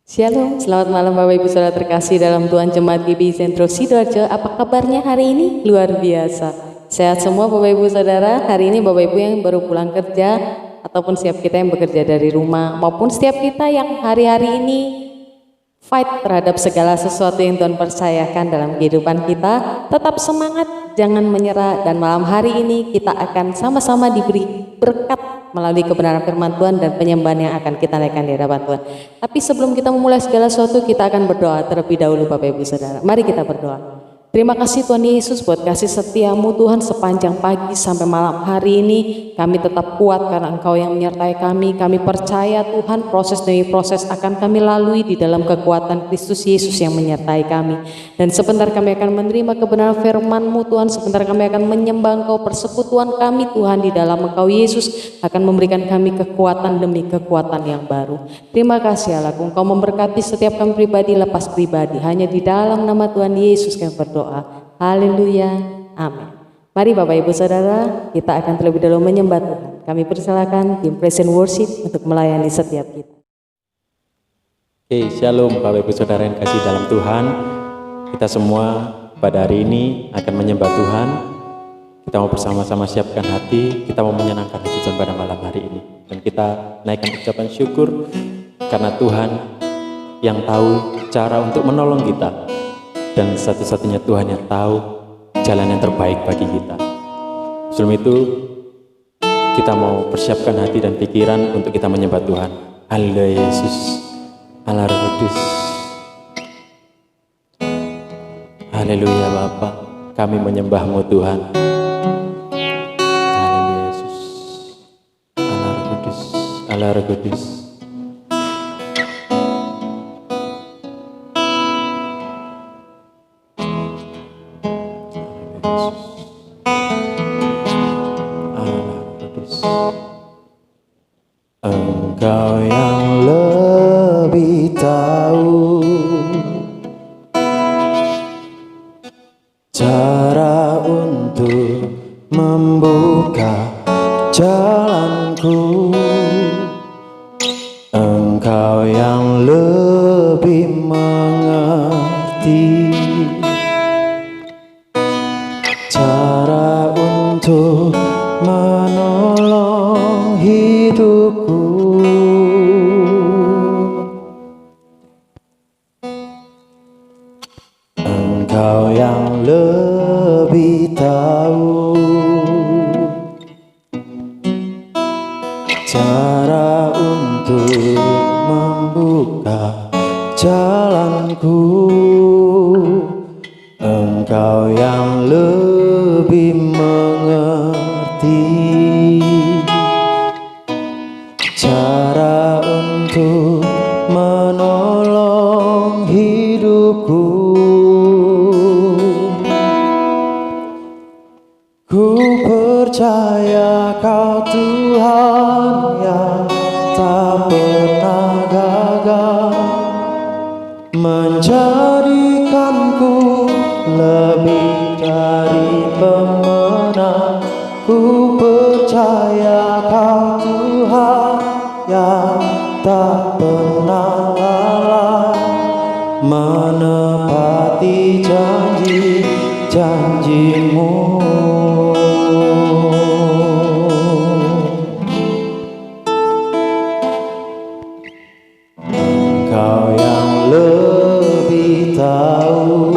Shalom, selamat malam Bapak Ibu Saudara terkasih dalam Tuhan Jemaat GBI Sentro Sidoarjo. Apa kabarnya hari ini? Luar biasa. Sehat semua Bapak Ibu Saudara. Hari ini Bapak Ibu yang baru pulang kerja ataupun setiap kita yang bekerja dari rumah maupun setiap kita yang hari-hari ini fight terhadap segala sesuatu yang Tuhan percayakan dalam kehidupan kita. Tetap semangat, jangan menyerah, dan malam hari ini kita akan sama-sama diberi berkat melalui kebenaran firman Tuhan dan penyembahan yang akan kita naikkan di hadapan Tuhan. Tapi sebelum kita memulai segala sesuatu, kita akan berdoa terlebih dahulu Bapak Ibu Saudara. Mari kita berdoa. Terima kasih Tuhan Yesus buat kasih setiamu Tuhan sepanjang pagi sampai malam hari ini. Kami tetap kuat karena Engkau yang menyertai kami. Kami percaya Tuhan proses demi proses akan kami lalui di dalam kekuatan Kristus Yesus yang menyertai kami. Dan sebentar kami akan menerima kebenaran firman-Mu Tuhan. Sebentar kami akan menyembah Engkau, persekutuan kami Tuhan di dalam Engkau Yesus akan memberikan kami kekuatan demi kekuatan yang baru. Terima kasih Allah, Engkau memberkati setiap kami pribadi lepas pribadi. Hanya di dalam nama Tuhan Yesus kami berdoa. Haleluya, amin. Mari Bapak Ibu Saudara, kita akan terlebih dahulu menyembah Tuhan. Kami persilakan tim Praise and Worship untuk melayani setiap kita. Oke, shalom Bapak Ibu Saudara yang kasih dalam Tuhan. Kita semua pada hari ini akan menyembah Tuhan. Kita mau bersama-sama siapkan hati, kita mau menyenangkan hati Tuhan pada malam hari ini. Dan kita naikkan ucapan syukur karena Tuhan yang tahu cara untuk menolong kita. Dan satu-satunya Tuhan yang tahu jalan yang terbaik bagi kita. Sebelum itu, kita mau persiapkan hati dan pikiran untuk kita menyembah Tuhan. Haleluya Yesus, Allah Roh Kudus. Haleluya Bapa, kami menyembah-Mu Tuhan. Haleluya Yesus, Allah Roh Kudus, Allah Roh Kudus. Engkau yang lebih tahu cara untuk membuka jalanku. Engkau yang lebih mengerti cara untuk menolong hidupku. Engkau yang lebih tahu cara untuk membuka jalanku. Engkau yang lebih mengerti cara untuk menolong hidupku. Ku percaya Kau Tuhan yang tak pernah gagal menjadikanku lebih dari pemenang. Ku percaya Kau Tuhan yang tak pernah lalai menepati janji-janji-Mu. Engkau yang lebih tahu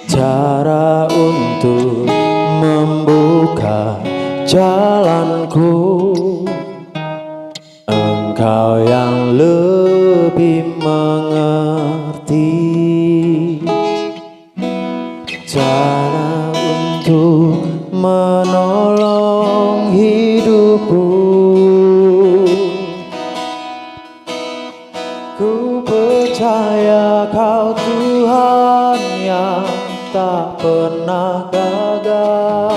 cara untuk membuka jalanku. Engkau yang lebih mengerti cara untuk menolong hidupku. Ku percaya Kau Tuhan yang tak pernah gagal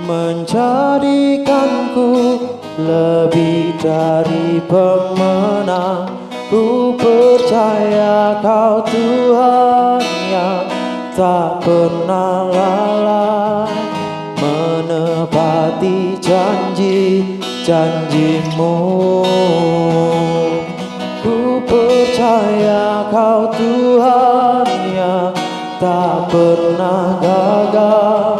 menjadikanku lebih dari pemenang. Ku percaya Kau Tuhan yang tak pernah lalai menepati janji-janji-Mu. Tuhan yang tak pernah gagal,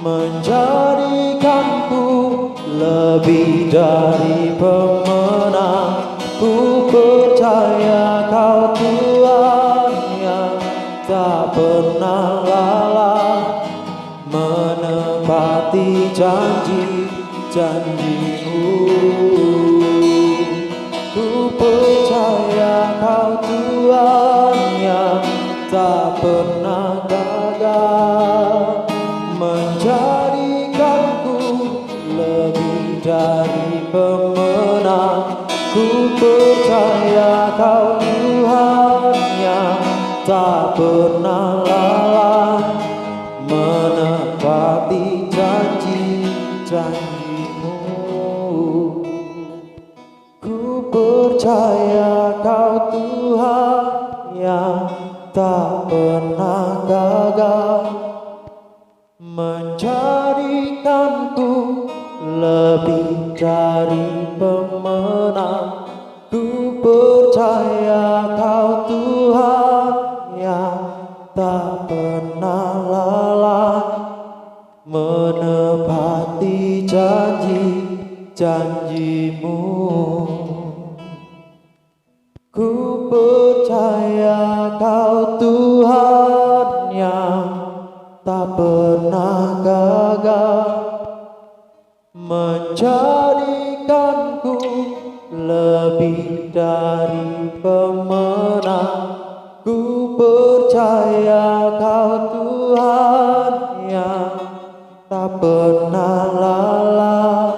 menjadikanku lebih dari pemenang. Ku percaya Kau Tuhan yang tak pernah lalai, menepati janji-janji-Mu. Ku percaya Kau Tuhan yang tak pernah gagal, menjadikanku lebih dari pemenang. Ku percaya Kau Tuhan yang tak pernah lalai, menepati janji-janji-Mu. Ku percaya Kau Tuhan yang tak pernah gagal, menjadikanku lebih dari pemenang. Ku percaya Kau Tuhan yang tak pernah lalai, menepati janji-janji-Mu. Ku percaya Kau Tuhan yang tak pernah gagal, menjadikanku lebih dari pemenang. Ku percaya Kau Tuhan yang tak pernah lalai,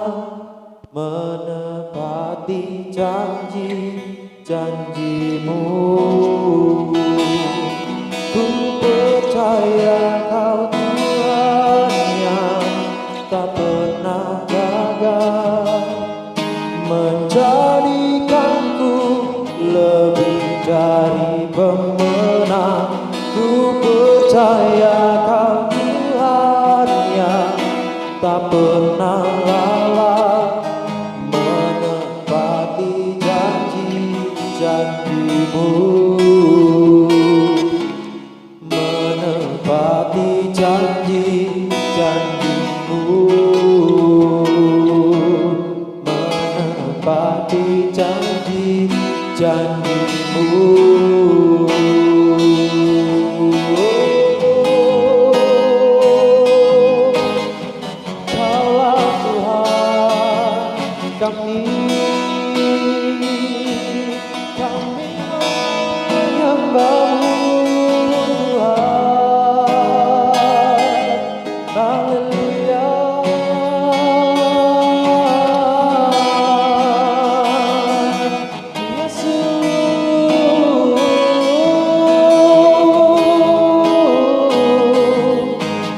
menepati janji-janji-Mu. Ku percaya Kau Tuhan yang tak pernah gagal, menjadikanku lebih dari pemenang. Ku percaya Kau Tuhan yang tak pernah lalai, menepati janji-janji-Mu, menepati janji-janji-Mu, menepati janji-janji-Mu. Kaulah Tuhan kami, kami menyembah-Mu Tuhan. Haleluya.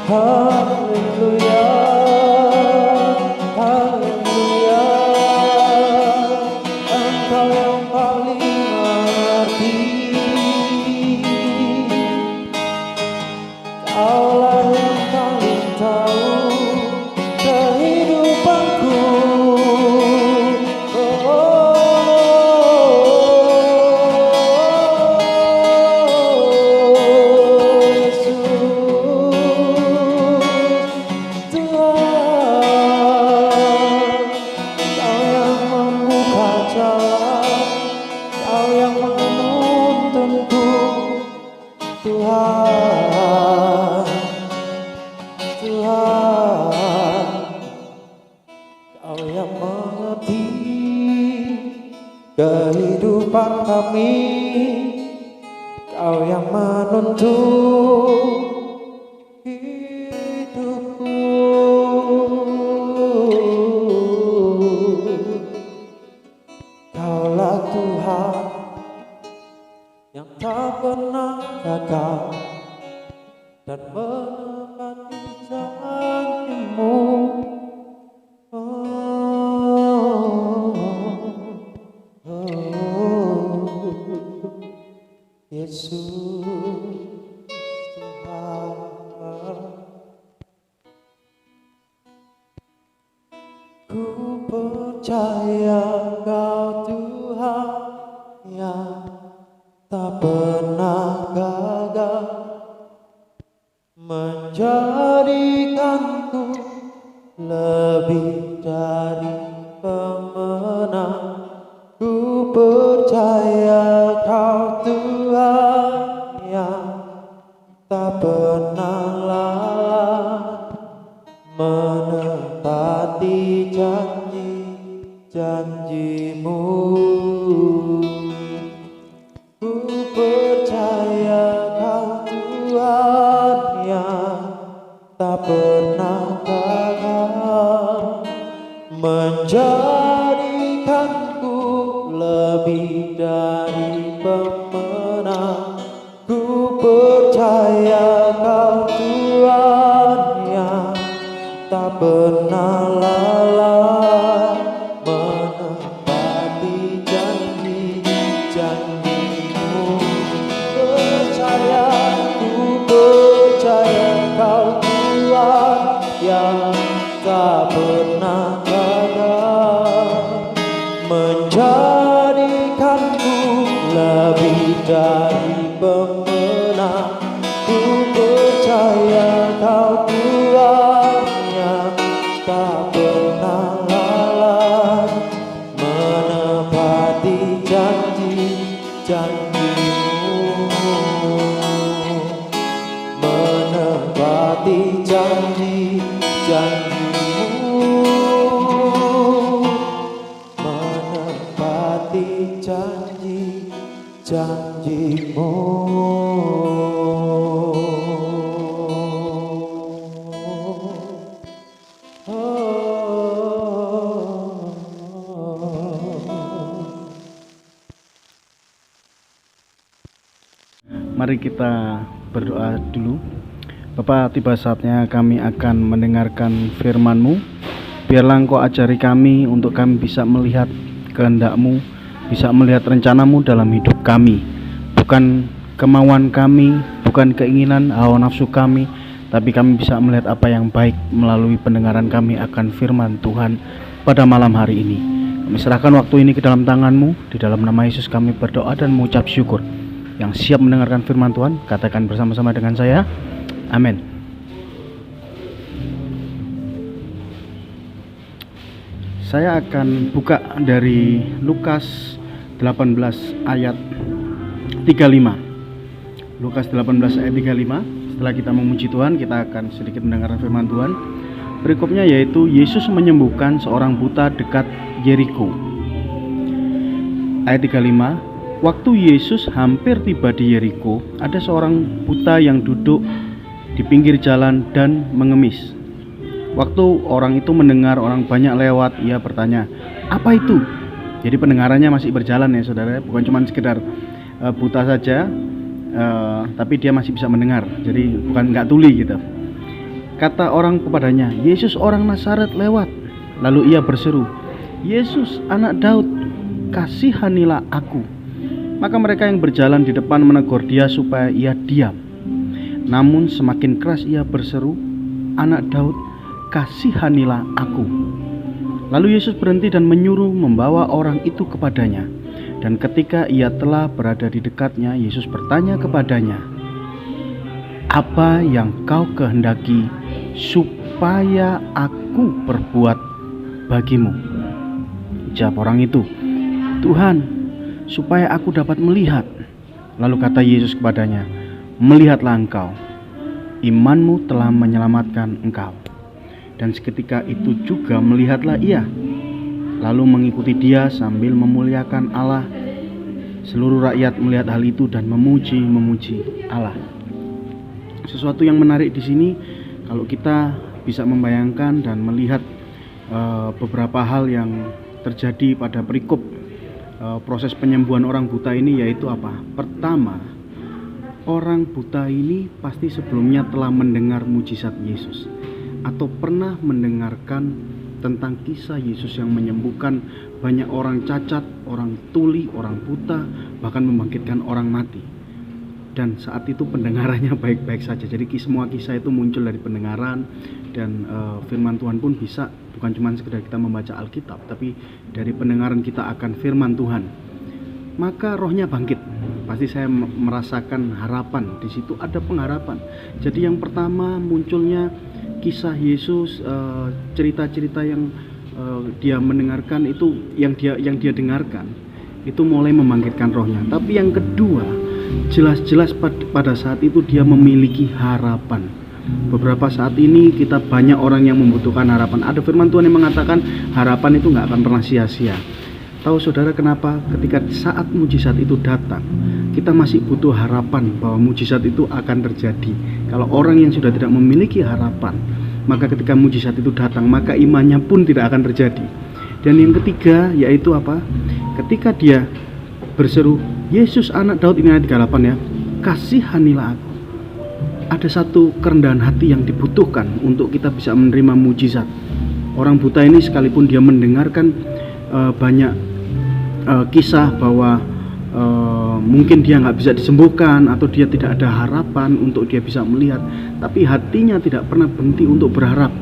Haleluya, haleluya. Engkau yang paling mengerti, Kaulah yang paling tahu kehidupanku. Tuhan, Tuhan, Kau yang mengerti kehidupan kami, Kau yang menuntun hidupku. Kaulah Tuhan yang tak pernah gagal dan menepati janji-Mu. Yesus Tuhan, ku percaya Kau Tuhan yang tak pernah menjadikanku lebih dari pemenang. Ku percaya Kau Tuhan yang tak pernah lalai menepati janji-janjimu. Ku percaya Kau Tuhan yang tak pernah gagal menjadikanku lebih dari pemenang. Ku percaya Kau Tuhan yang tak pernah lalai menepati janji-janjimu. Ku percaya Kau Tuhan yang tak pernah gagal menjadikanku lebih dari pemenang. Ku percaya Kau Tuhan yang tak pernah lalai menepati janji-janjimu, menepati janji-janjimu, menepati janji-janjimu. Mari kita berdoa dulu. Bapa, tiba saatnya kami akan mendengarkan firman-Mu. Biarlah Engkau ajari kami untuk kami bisa melihat kehendak-Mu, bisa melihat rencana-Mu dalam hidup kami. Bukan kemauan kami, bukan keinginan hawa nafsu kami, tapi kami bisa melihat apa yang baik melalui pendengaran kami akan firman Tuhan pada malam hari ini. Kami serahkan waktu ini ke dalam tangan-Mu. Di dalam nama Yesus kami berdoa dan mengucap syukur. Yang siap mendengarkan firman Tuhan, katakan bersama-sama dengan saya, amin. Saya akan buka dari Lukas 18 ayat 35. Lukas 18 ayat 35. Setelah kita memuji Tuhan, kita akan sedikit mendengarkan firman Tuhan. Berikutnya yaitu Yesus menyembuhkan seorang buta dekat Yeriko. Ayat 35. Waktu Yesus hampir tiba di Yeriko, ada seorang buta yang duduk di pinggir jalan dan mengemis. Waktu orang itu mendengar orang banyak lewat, ia bertanya, "Apa itu?" Jadi pendengarannya masih berjalan ya saudara, bukan cuma sekedar buta saja, tapi dia masih bisa mendengar. Jadi bukan nggak tuli gitu. Kata orang kepadanya, "Yesus orang Nazaret lewat." Lalu ia berseru, "Yesus anak Daud, kasihanilah aku." Maka mereka yang berjalan di depan menegur dia supaya ia diam. Namun semakin keras ia berseru, "Anak Daud, kasihanilah aku." Lalu Yesus berhenti dan menyuruh membawa orang itu kepadanya. Dan ketika ia telah berada di dekatnya, Yesus bertanya kepadanya, "Apa yang kau kehendaki supaya aku perbuat bagimu?" Jawab orang itu, "Tuhan, supaya aku dapat melihat." Lalu kata Yesus kepadanya, "Melihatlah engkau, imanmu telah menyelamatkan engkau." Dan seketika itu juga melihatlah ia, lalu mengikuti dia sambil memuliakan Allah. Seluruh rakyat melihat hal itu dan memuji Allah. Sesuatu yang menarik di sini, kalau kita bisa membayangkan dan melihat beberapa hal yang terjadi pada perikop proses penyembuhan orang buta ini, yaitu apa? Pertama, orang buta ini pasti sebelumnya telah mendengar mujizat Yesus atau pernah mendengarkan tentang kisah Yesus yang menyembuhkan banyak orang cacat, orang tuli, orang buta, bahkan membangkitkan orang mati. Dan saat itu pendengarannya baik-baik saja. Jadi semua kisah itu muncul dari pendengaran, dan firman Tuhan pun bisa bukan cuma sekedar kita membaca Alkitab, tapi dari pendengaran kita akan firman Tuhan. maka rohnya bangkit. Pasti saya merasakan harapan, di situ ada pengharapan. Jadi yang pertama munculnya kisah Yesus, cerita-cerita yang dia mendengarkan itu, yang dia dengarkan itu mulai membangkitkan rohnya. Tapi yang kedua, jelas-jelas pada saat itu dia memiliki harapan. Beberapa saat ini kita banyak orang yang membutuhkan harapan. Ada firman Tuhan yang mengatakan harapan itu nggak akan pernah sia-sia. Tahu saudara kenapa? Ketika saat mujizat itu datang, kita masih butuh harapan bahwa mujizat itu akan terjadi. Kalau orang yang sudah tidak memiliki harapan, maka ketika mujizat itu datang, maka imannya pun tidak akan terjadi. Dan yang ketiga yaitu apa? Ketika dia berseru, Yesus anak Daud, ini ayat 38 ya, kasihanilah aku. Ada satu kerendahan hati yang dibutuhkan untuk kita bisa menerima mujizat. Orang buta ini sekalipun dia mendengarkan banyak kisah bahwa mungkin dia nggak bisa disembuhkan atau dia tidak ada harapan untuk dia bisa melihat, tapi hatinya tidak pernah berhenti untuk berharap.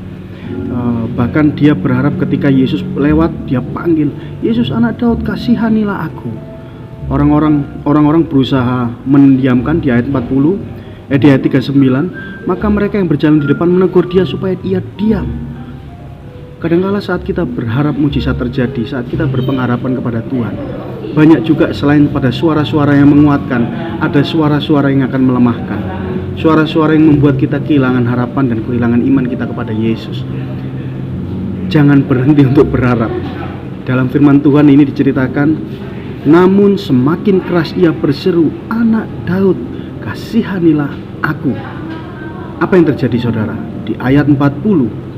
Bahkan dia berharap ketika Yesus lewat, dia panggil, Yesus anak Daud, kasihanilah aku. Orang-orang berusaha mendiamkan di ayat 40, di ayat 39, maka mereka yang berjalan di depan menegur dia supaya ia diam. Kadangkala saat kita berharap mujizat terjadi, saat kita berpengharapan kepada Tuhan, banyak juga selain pada suara-suara yang menguatkan, ada suara-suara yang akan melemahkan, suara-suara yang membuat kita kehilangan harapan dan kehilangan iman kita kepada Yesus. Jangan berhenti untuk berharap. Dalam firman Tuhan ini diceritakan, namun semakin keras ia berseru, anak Daud, kasihanilah aku. Apa yang terjadi saudara? Di ayat 40,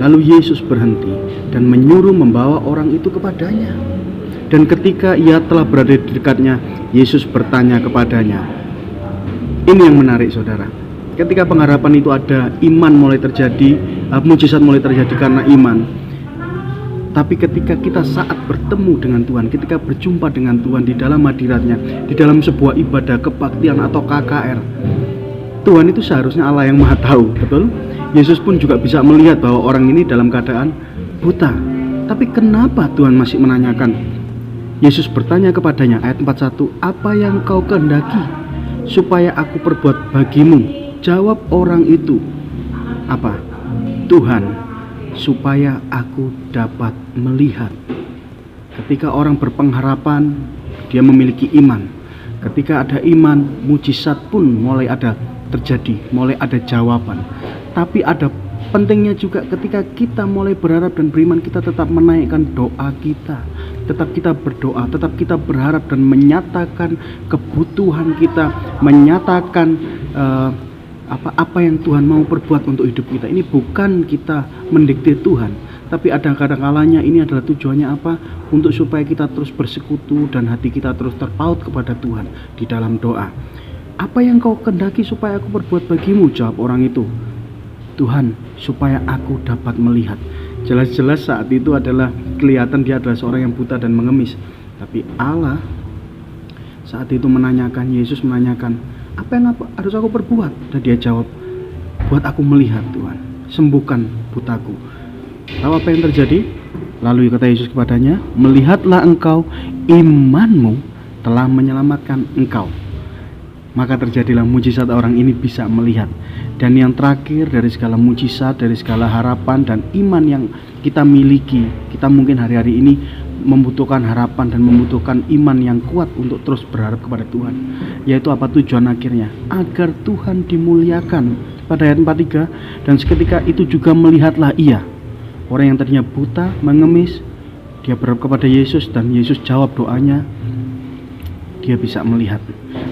lalu Yesus berhenti dan menyuruh membawa orang itu kepadanya. Dan ketika ia telah berada di dekatnya, Yesus bertanya kepadanya. Ini yang menarik saudara. Ketika pengharapan itu ada, iman mulai terjadi, mujizat mulai terjadi karena iman. Tapi ketika kita saat bertemu dengan Tuhan, ketika berjumpa dengan Tuhan di dalam hadiratnya, di dalam sebuah ibadah kebaktian atau KKR, Tuhan itu seharusnya Allah yang Maha Tahu, betul? Yesus pun juga bisa melihat bahwa orang ini dalam keadaan buta. Tapi kenapa Tuhan masih menanyakan? Yesus bertanya kepadanya, ayat 41, apa yang kau kehendaki supaya aku perbuat bagimu? Jawab orang itu, apa? Tuhan, supaya aku dapat melihat. Ketika orang berpengharapan, dia memiliki iman. Ketika ada iman, mujizat pun mulai ada terjadi, mulai ada jawaban. Tapi ada pentingnya juga ketika kita mulai berharap dan beriman, kita tetap menaikkan doa kita, tetap kita berdoa, tetap kita berharap dan menyatakan kebutuhan kita, menyatakan apa yang Tuhan mau perbuat untuk hidup kita. Ini bukan kita mendikte Tuhan, tapi ada kadang-kalanya ini adalah tujuannya apa? Untuk supaya kita terus bersekutu dan hati kita terus terpaut kepada Tuhan di dalam doa. Apa yang kau kehendaki supaya aku perbuat bagimu? Jawab orang itu, Tuhan, supaya aku dapat melihat. Jelas-jelas saat itu adalah kelihatan dia adalah seorang yang buta dan mengemis. Tapi Allah saat itu menanyakan, Yesus menanyakan, apa yang harus aku perbuat? Dan dia jawab, buat aku melihat Tuhan, sembuhkan butaku. Tahu apa yang terjadi? Lalu kata Yesus kepadanya, melihatlah engkau, imanmu telah menyelamatkan engkau. Maka terjadilah mujizat, orang ini bisa melihat. Dan yang terakhir dari segala mujizat, dari segala harapan dan iman yang kita miliki, kita mungkin hari-hari ini membutuhkan harapan dan membutuhkan iman yang kuat untuk terus berharap kepada Tuhan. Yaitu apa tujuan akhirnya? Agar Tuhan dimuliakan. Pada ayat 43, dan seketika itu juga melihatlah ia. Orang yang tadinya buta, mengemis, dia berharap kepada Yesus dan Yesus jawab doanya. Dia bisa melihat,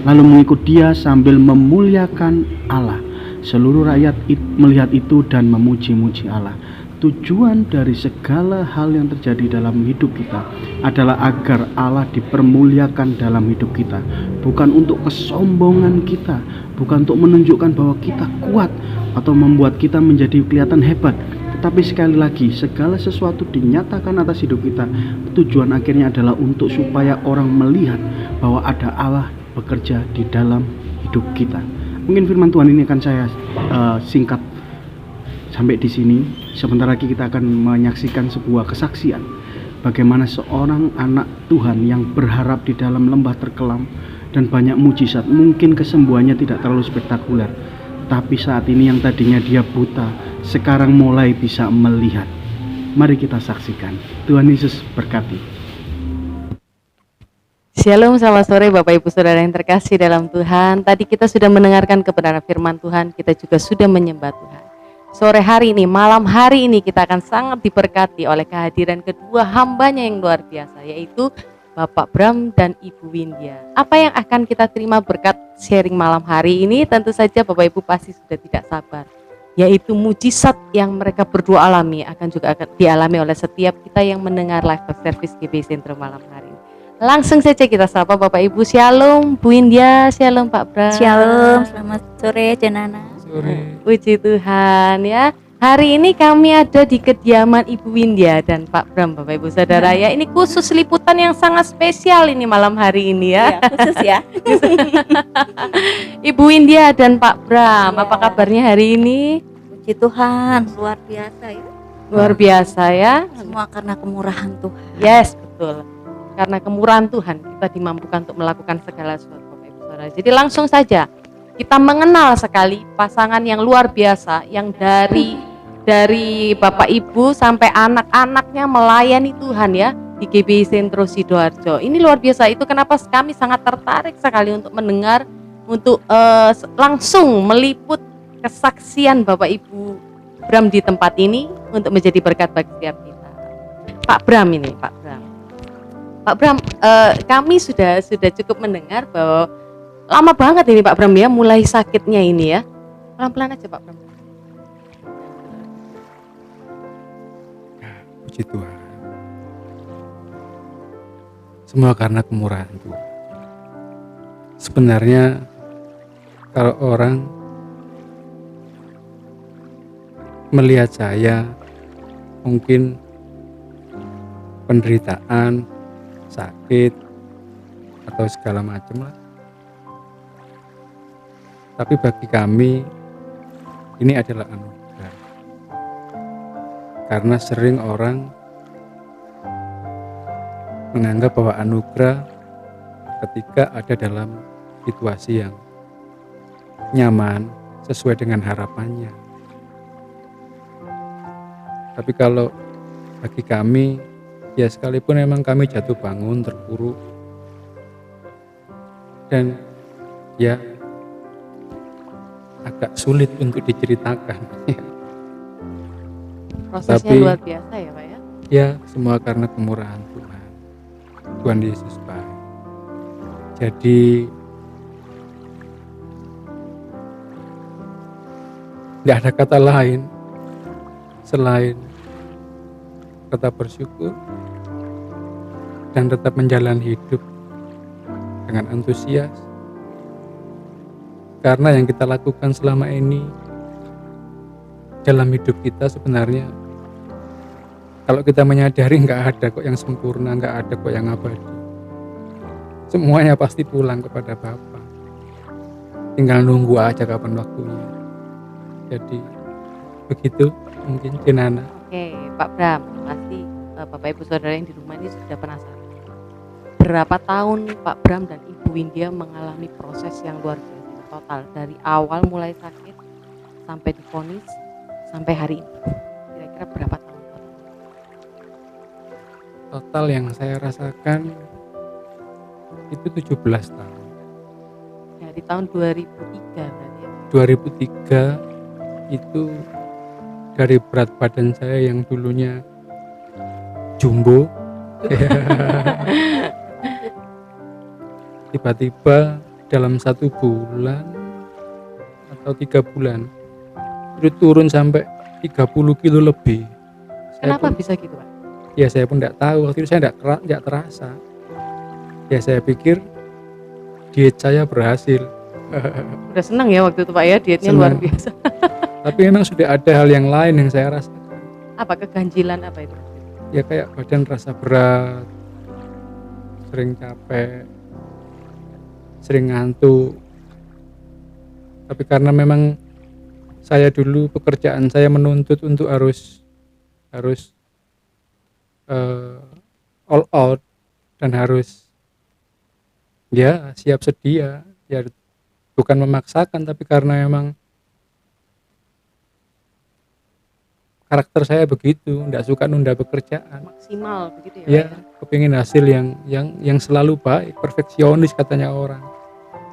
lalu mengikut dia sambil memuliakan Allah. Seluruh rakyat melihat itu dan memuji-muji Allah. Tujuan dari segala hal yang terjadi dalam hidup kita adalah agar Allah dipermuliakan dalam hidup kita. Bukan untuk kesombongan kita, bukan untuk menunjukkan bahwa kita kuat atau membuat kita menjadi kelihatan hebat. Tapi sekali lagi, segala sesuatu dinyatakan atas hidup kita, tujuan akhirnya adalah untuk supaya orang melihat bahwa ada Allah bekerja di dalam hidup kita. Mungkin firman Tuhan ini akan saya singkat sampai di sini. Sebentar lagi kita akan menyaksikan sebuah kesaksian bagaimana seorang anak Tuhan yang berharap di dalam lembah terkelam dan banyak mujizat, mungkin kesembuhannya tidak terlalu spektakuler, tapi saat ini yang tadinya dia buta sekarang mulai bisa melihat. Mari kita saksikan. Tuhan Yesus berkati. Shalom, selamat sore Bapak Ibu Saudara yang terkasih dalam Tuhan. Tadi kita sudah mendengarkan kebenaran firman Tuhan, kita juga sudah menyembah Tuhan. Sore hari ini, malam hari ini kita akan sangat diberkati oleh kehadiran kedua hambanya yang luar biasa, yaitu Bapak Bram dan Ibu Windia. Apa yang akan kita terima berkat sharing malam hari ini? Tentu saja Bapak Ibu pasti sudah tidak sabar, yaitu mujizat yang mereka berdua alami akan dialami oleh setiap kita yang mendengar live service GBI Sentro malam hari ini. Langsung saja kita sapa Bapak Ibu. Shalom Bu India, shalom Pak Bram. Shalom, selamat sore Janana. Sore. Puji Tuhan ya. Hari ini kami ada di kediaman Ibu Windia dan Pak Bram, Bapak Ibu Saudara ya. Ini khusus liputan yang sangat spesial ini malam hari ini ya. Ya, khusus ya. Ibu Windia dan Pak Bram, Ya. apa kabarnya hari ini? Puji Tuhan, luar biasa ya. Luar biasa ya. Semua karena kemurahan Tuhan. Yes, betul. Karena kemurahan Tuhan kita dimampukan untuk melakukan segala sesuatu, Bapak Ibu Saudara. Jadi langsung saja kita mengenal sekali pasangan yang luar biasa yang dari Bapak Ibu sampai anak-anaknya melayani Tuhan ya di GBI Sentro Sidoarjo. Ini luar biasa, itu kenapa kami sangat tertarik sekali untuk mendengar, untuk langsung meliput kesaksian Bapak Ibu Bram di tempat ini untuk menjadi berkat bagi setiap kita. Pak Bram ini, Pak Bram. Pak Bram, kami sudah cukup mendengar bahwa lama banget ini Pak Bram ya mulai sakitnya ini ya. Pelan-pelan aja Pak Bram. Puji Tuhan. Semua karena kemurahan Tuhan. Sebenarnya kalau orang melihat saya mungkin penderitaan, sakit atau segala macam lah. Tapi bagi kami ini adalah anugerah. Karena sering orang menganggap bahwa anugerah ketika ada dalam situasi yang nyaman sesuai dengan harapannya. Tapi kalau bagi kami, ya sekalipun memang kami jatuh bangun, terpuruk, dan ya agak sulit untuk diceritakan. Prosesnya Tapi- luar biasa ya Pak ya. Ya, semua karena kemurahan Tuhan. Tuhan Yesus baik. Jadi tidak ada kata lain selain tetap bersyukur dan tetap menjalani hidup dengan antusias. Karena yang kita lakukan selama ini dalam hidup kita sebenarnya, kalau kita menyadari nggak ada kok yang sempurna, nggak ada kok yang abadi. Semuanya pasti pulang kepada Bapa. Tinggal nunggu aja kapan waktunya. Jadi begitu mungkin Jenana. Oke Pak Bram, pasti Bapak Ibu Saudara yang di rumah ini sudah penasaran. Berapa tahun Pak Bram dan Ibu Windia mengalami proses yang luar biasa total dari awal mulai sakit sampai divonis sampai hari ini? Kira-kira berapa tahun? Total yang saya rasakan itu 17 tahun. Dari tahun 2003 berarti ya. 2003 itu dari berat badan saya yang dulunya jumbo tiba-tiba dalam 1 bulan atau 3 bulan itu turun sampai 30 kilo lebih. Kenapa bisa gitu Pak? Ya saya pun tidak tahu, waktu itu saya tidak terasa. Ya saya pikir diet saya berhasil. Udah senang ya waktu itu Pak ya, dietnya Senang. luar biasa. Tapi memang sudah ada hal yang lain yang saya rasakan. Apa keganjilan apa itu? Ya kayak badan rasa berat, sering capek, sering ngantuk. Tapi karena memang saya dulu pekerjaan saya menuntut untuk harus all out dan harus ya siap sedia, ya bukan memaksakan tapi karena emang karakter saya begitu, nggak suka nunda pekerjaan. Maksimal begitu ya, Ya, Pak ya? kepingin hasil yang selalu baik, perfeksionis katanya orang.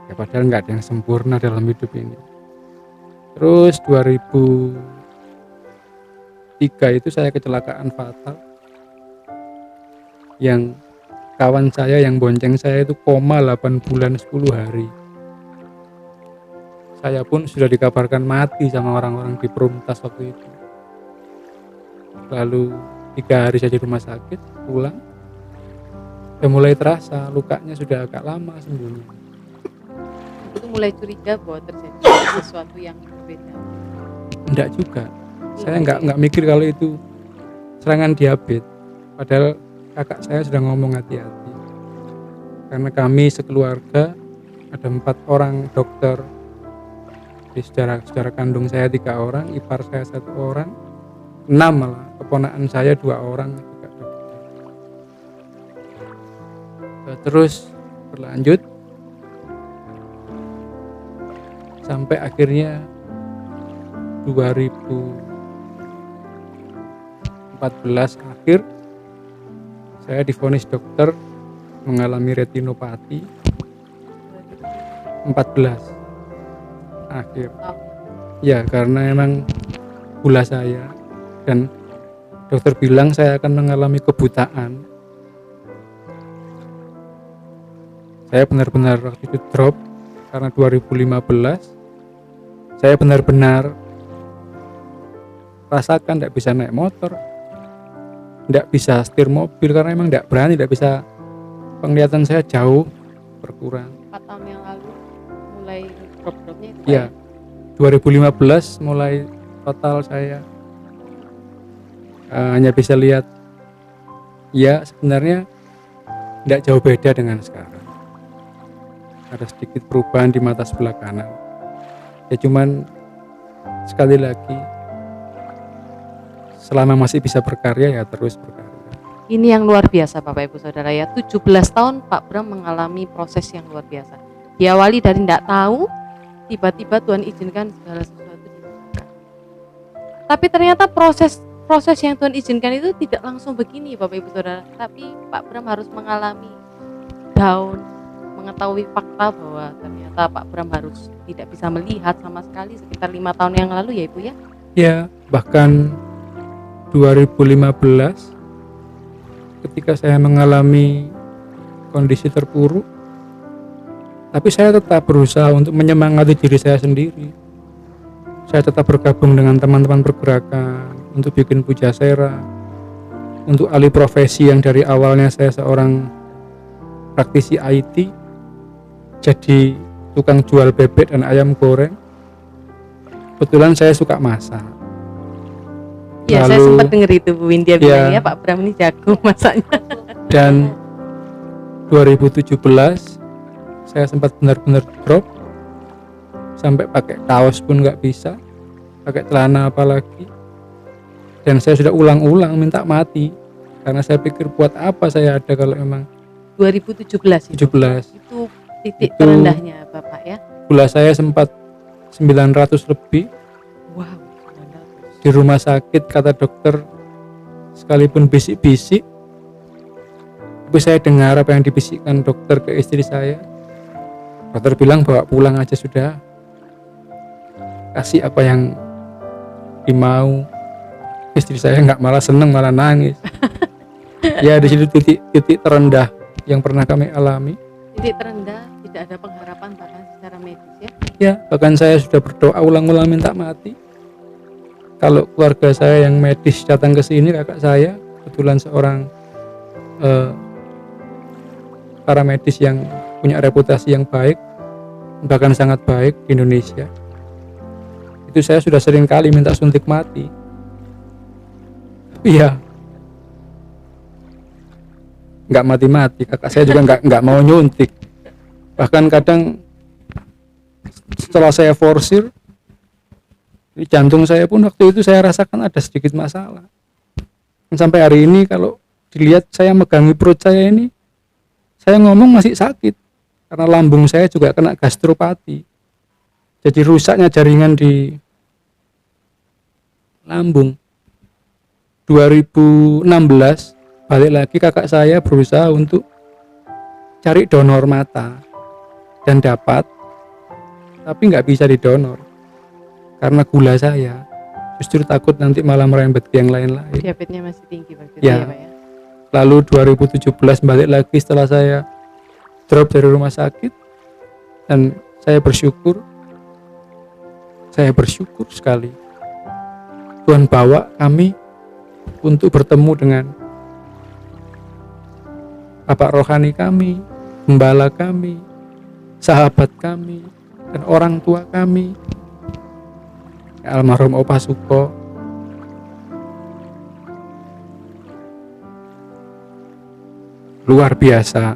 Ya padahal nggak ada yang sempurna dalam hidup ini. Terus 2003 itu saya kecelakaan fatal. Yang kawan saya yang bonceng saya itu koma 8 bulan 10 hari. Saya pun sudah dikabarkan mati sama orang-orang di Perumtas waktu itu. Lalu 3 hari saya di rumah sakit, pulang. Udah mulai terasa lukanya sudah agak lama sembuhnya. Itu mulai curiga bahwa terjadi sesuatu yang berbeda. Enggak juga. Saya enggak mikir kalau itu serangan diabetes. Padahal kakak saya sudah ngomong hati-hati. Karena kami sekeluarga ada 4 orang dokter. Di saudara kandung saya 3 orang, ipar saya 1 orang, 6 malah, keponakan saya 2 orang juga dokter. Terus berlanjut sampai akhirnya 2014 akhir saya divonis dokter mengalami retinopati. 14 akhir ya, karena emang gula saya, dan dokter bilang saya akan mengalami kebutaan. Saya benar-benar waktu itu drop karena 2015 saya benar-benar rasakan tidak bisa naik motor, tidak bisa setir mobil karena emang tidak berani, tidak bisa, penglihatan saya jauh berkurang. 4 tahun yang lalu mulai drop-dropnya itu, Pak Ya, 2015 mulai total saya hanya bisa lihat, ya sebenarnya tidak jauh beda dengan sekarang. Ada sedikit perubahan di mata sebelah kanan. Ya cuman sekali lagi, selama masih bisa berkarya ya terus berkarya. Ini yang luar biasa Bapak Ibu Saudara ya, 17 tahun Pak Bram mengalami proses yang luar biasa. Diawali dari tidak tahu, tiba-tiba Tuhan izinkan segala sesuatu dilakukan. Tapi ternyata proses yang Tuhan izinkan itu tidak langsung begini Bapak Ibu Saudara, tapi Pak Bram harus mengalami down, mengetahui fakta bahwa ternyata Pak Bram harus tidak bisa melihat sama sekali sekitar 5 tahun yang lalu ya Ibu ya. Ya, bahkan 2015 ketika saya mengalami kondisi terpuruk, tapi saya tetap berusaha untuk menyemangati diri saya sendiri. Saya tetap bergabung dengan teman-teman pergerakan untuk bikin pujasera, untuk alih profesi yang dari awalnya saya seorang praktisi IT jadi tukang jual bebek dan ayam goreng. Kebetulan saya suka masak. Ya, saya sempat dengar itu Bu Windia bilang ya Pak Bram ini jago masaknya. Dan 2017 saya sempat benar-benar drop, sampai pakai kaos pun nggak bisa, pakai celana apalagi. Dan saya sudah ulang-ulang minta mati karena saya pikir buat apa saya ada kalau emang 2017 itu. 17 Itu titik terendahnya Bapak ya. gula saya sempat 900 lebih. Wow. Di rumah sakit kata dokter, sekalipun bisik-bisik, tapi saya dengar apa yang dibisikkan dokter ke istri saya. Dokter bilang bawa pulang aja sudah, kasih apa yang dimau. Istri saya nggak malah seneng, malah nangis. Ya di situ titik terendah yang pernah kami alami. Titik terendah, tidak ada pengharapan bahkan secara medis ya. Ya bahkan saya sudah berdoa ulang-ulang minta mati. Kalau keluarga saya yang medis datang ke sini, kakak saya kebetulan seorang paramedis yang punya reputasi yang baik, bahkan sangat baik di Indonesia. Itu saya sudah sering kali minta suntik mati. Tapi ya nggak mati-mati, kakak saya juga nggak mau nyuntik. Bahkan kadang setelah saya forsir, jantung saya pun waktu itu saya rasakan ada sedikit masalah. Dan sampai hari ini kalau dilihat saya megangi perut saya ini, saya ngomong masih sakit karena lambung saya juga kena gastropati. Jadi rusaknya jaringan di lambung. 2016 balik lagi kakak saya berusaha untuk cari donor mata dan dapat, tapi nggak bisa didonor karena gula saya. Justru takut nanti malah merembet ke yang lain-lain. Diabetesnya masih tinggi waktu itu Ya. ya Pak ya. Lalu 2017 balik lagi setelah saya drop dari rumah sakit, dan saya bersyukur sekali Tuhan bawa kami untuk bertemu dengan Bapak rohani kami, gembala kami, sahabat kami, dan orang tua kami, almarhum Opa Suko. Luar biasa,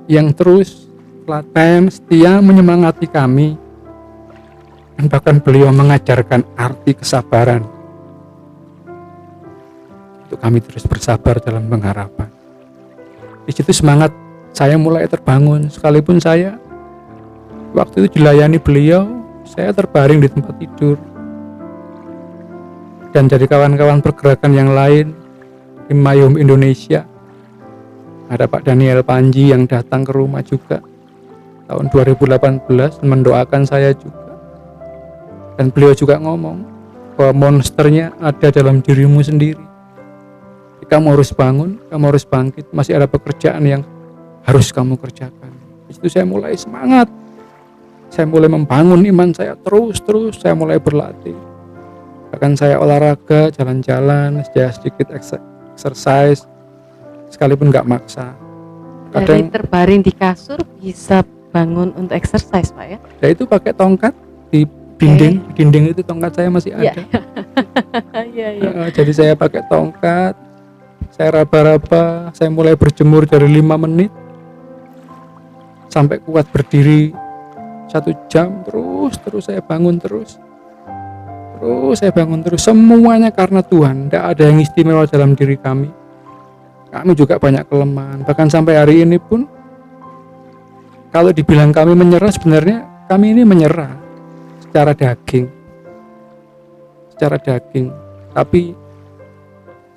yang terus telaten setia menyemangati kami, dan bahkan beliau mengajarkan arti kesabaran untuk kami terus bersabar dalam pengharapan. Di situ semangat saya mulai terbangun, sekalipun saya waktu itu dilayani beliau, saya terbaring di tempat tidur, dan dari kawan-kawan pergerakan yang lain di Mayum Indonesia ada Pak Daniel Panji yang datang ke rumah juga tahun 2018 mendoakan saya juga, dan beliau juga ngomong bahwa monsternya ada dalam dirimu sendiri. Kamu harus bangun, kamu harus bangkit, masih ada pekerjaan yang harus kamu kerjakan. Di situ saya mulai semangat, saya mulai membangun iman saya terus, saya mulai berlatih. Bahkan saya olahraga, jalan-jalan, sedikit exercise, sekalipun nggak maksa. Dari Kadang terbaring di kasur bisa bangun untuk exercise Pak ya. saya itu pakai tongkat di dinding itu tongkat saya masih Iya. ada. Iya. Jadi saya pakai tongkat, saya raba-raba, saya mulai berjemur dari 5 menit sampai kuat berdiri 1 jam, terus saya bangun terus saya bangun terus. Semuanya karena Tuhan, tidak ada yang istimewa dalam diri kami. Kami juga banyak kelemahan, bahkan sampai hari ini pun kalau dibilang kami menyerah, sebenarnya kami ini menyerah secara daging, tapi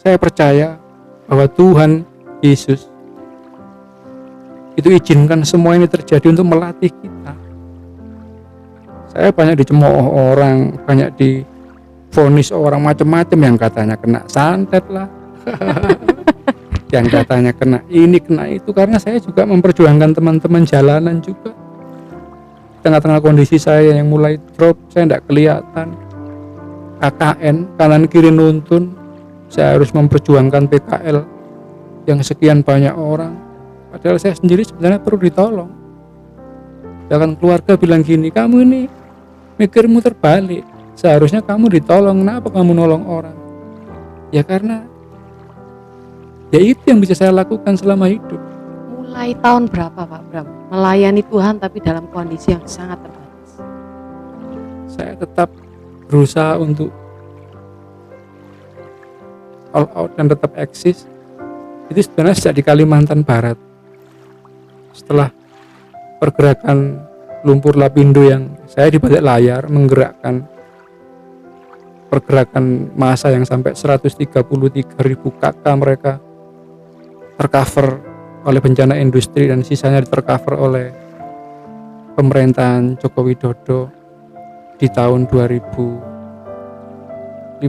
saya percaya bahwa Tuhan Yesus itu izinkan semua ini terjadi untuk melatih kita. Saya banyak dicemooh orang, banyak divonis orang macam-macam, yang katanya kena santet lah yang katanya kena ini kena itu, karena saya juga memperjuangkan teman-teman jalanan juga. Tengah-tengah kondisi saya yang mulai drop, saya tidak kelihatan, KKN kanan kiri nuntun, saya harus memperjuangkan PKL yang sekian banyak orang, padahal saya sendiri sebenarnya perlu ditolong. Bahkan keluarga bilang gini, kamu ini mikirmu terbalik, seharusnya kamu ditolong, kenapa kamu nolong orang? Ya karena ya itu yang bisa saya lakukan selama hidup. Mulai tahun berapa Pak Bram melayani Tuhan tapi dalam kondisi yang sangat terbatas? Saya tetap berusaha untuk all out dan tetap eksis. Itu sebenarnya sejak di Kalimantan Barat, setelah pergerakan lumpur lapindo yang saya di balik layar menggerakkan pergerakan massa yang sampai 133.000 KK, mereka tercover oleh bencana industri dan sisanya tercover oleh pemerintahan Joko Widodo di tahun 2015.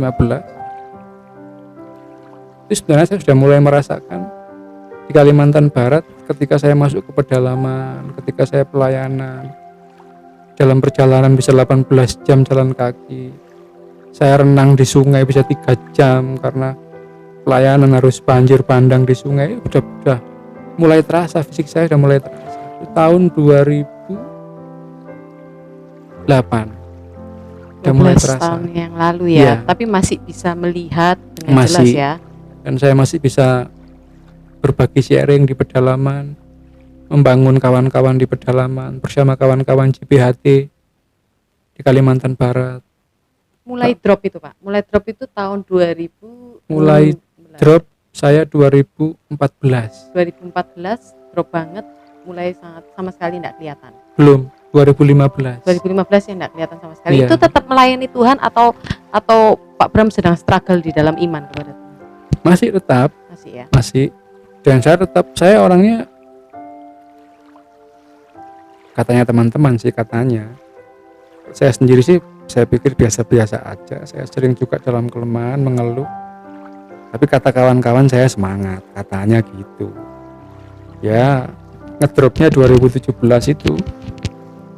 Itu sebenarnya saya sudah mulai merasakan di Kalimantan Barat ketika saya masuk ke pedalaman, ketika saya pelayanan, dalam perjalanan bisa 18 jam jalan kaki, saya renang di sungai bisa 3 jam karena pelayanan harus banjir bandang di sungai. Udah mulai terasa, fisik saya udah mulai terasa. Itu tahun 2008 udah mulai 12 terasa. tahun yang lalu ya, Iya. tapi masih bisa melihat dengan jelas Masih. ya. Dan saya masih bisa berbagi sharing di pedalaman, membangun kawan-kawan di pedalaman bersama kawan-kawan JPHT di Kalimantan Barat. Mulai drop itu Pak, mulai drop itu tahun 2000 Mulai drop saya 2014. 2014 drop banget, mulai sangat sama sekali tidak kelihatan. Belum, 2015. 2015 ya tidak kelihatan sama sekali. Iya. Itu tetap melayani Tuhan atau Pak Bram sedang struggle di dalam iman kepada Tuhan? Masih tetap, Masih ya. masih. Dan saya orangnya, katanya teman-teman sih, katanya. Saya sendiri sih, saya pikir biasa-biasa aja. Saya sering juga dalam kelemahan mengeluh. Tapi kata kawan-kawan saya semangat, katanya gitu. Ya, ngedropnya 2017 itu.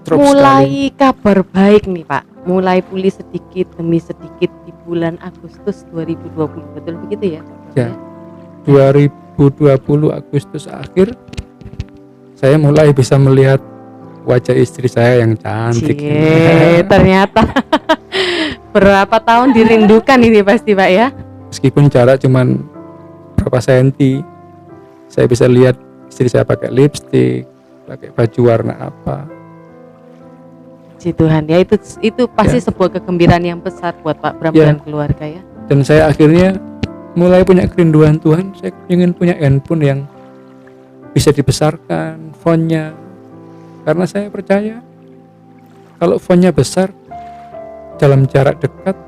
Drop Mulai kabar baik nih Pak, mulai pulih sedikit demi sedikit di bulan Agustus 2020, betul begitu ya? Ya. 2020 Agustus akhir, saya mulai bisa melihat wajah istri saya yang cantik. Ternyata berapa tahun dirindukan ini pasti Pak ya? Meskipun jarak cuman berapa senti, saya bisa lihat istri saya pakai lipstik, pakai baju warna apa. Puji Tuhan ya, itu pasti Ya. sebuah kegembiraan yang besar buat Pak Bram Ya. dan keluarga ya. Dan saya akhirnya mulai punya kerinduan Tuhan. Saya ingin punya handphone yang bisa dibesarkan fontnya, karena saya percaya kalau fontnya besar dalam jarak dekat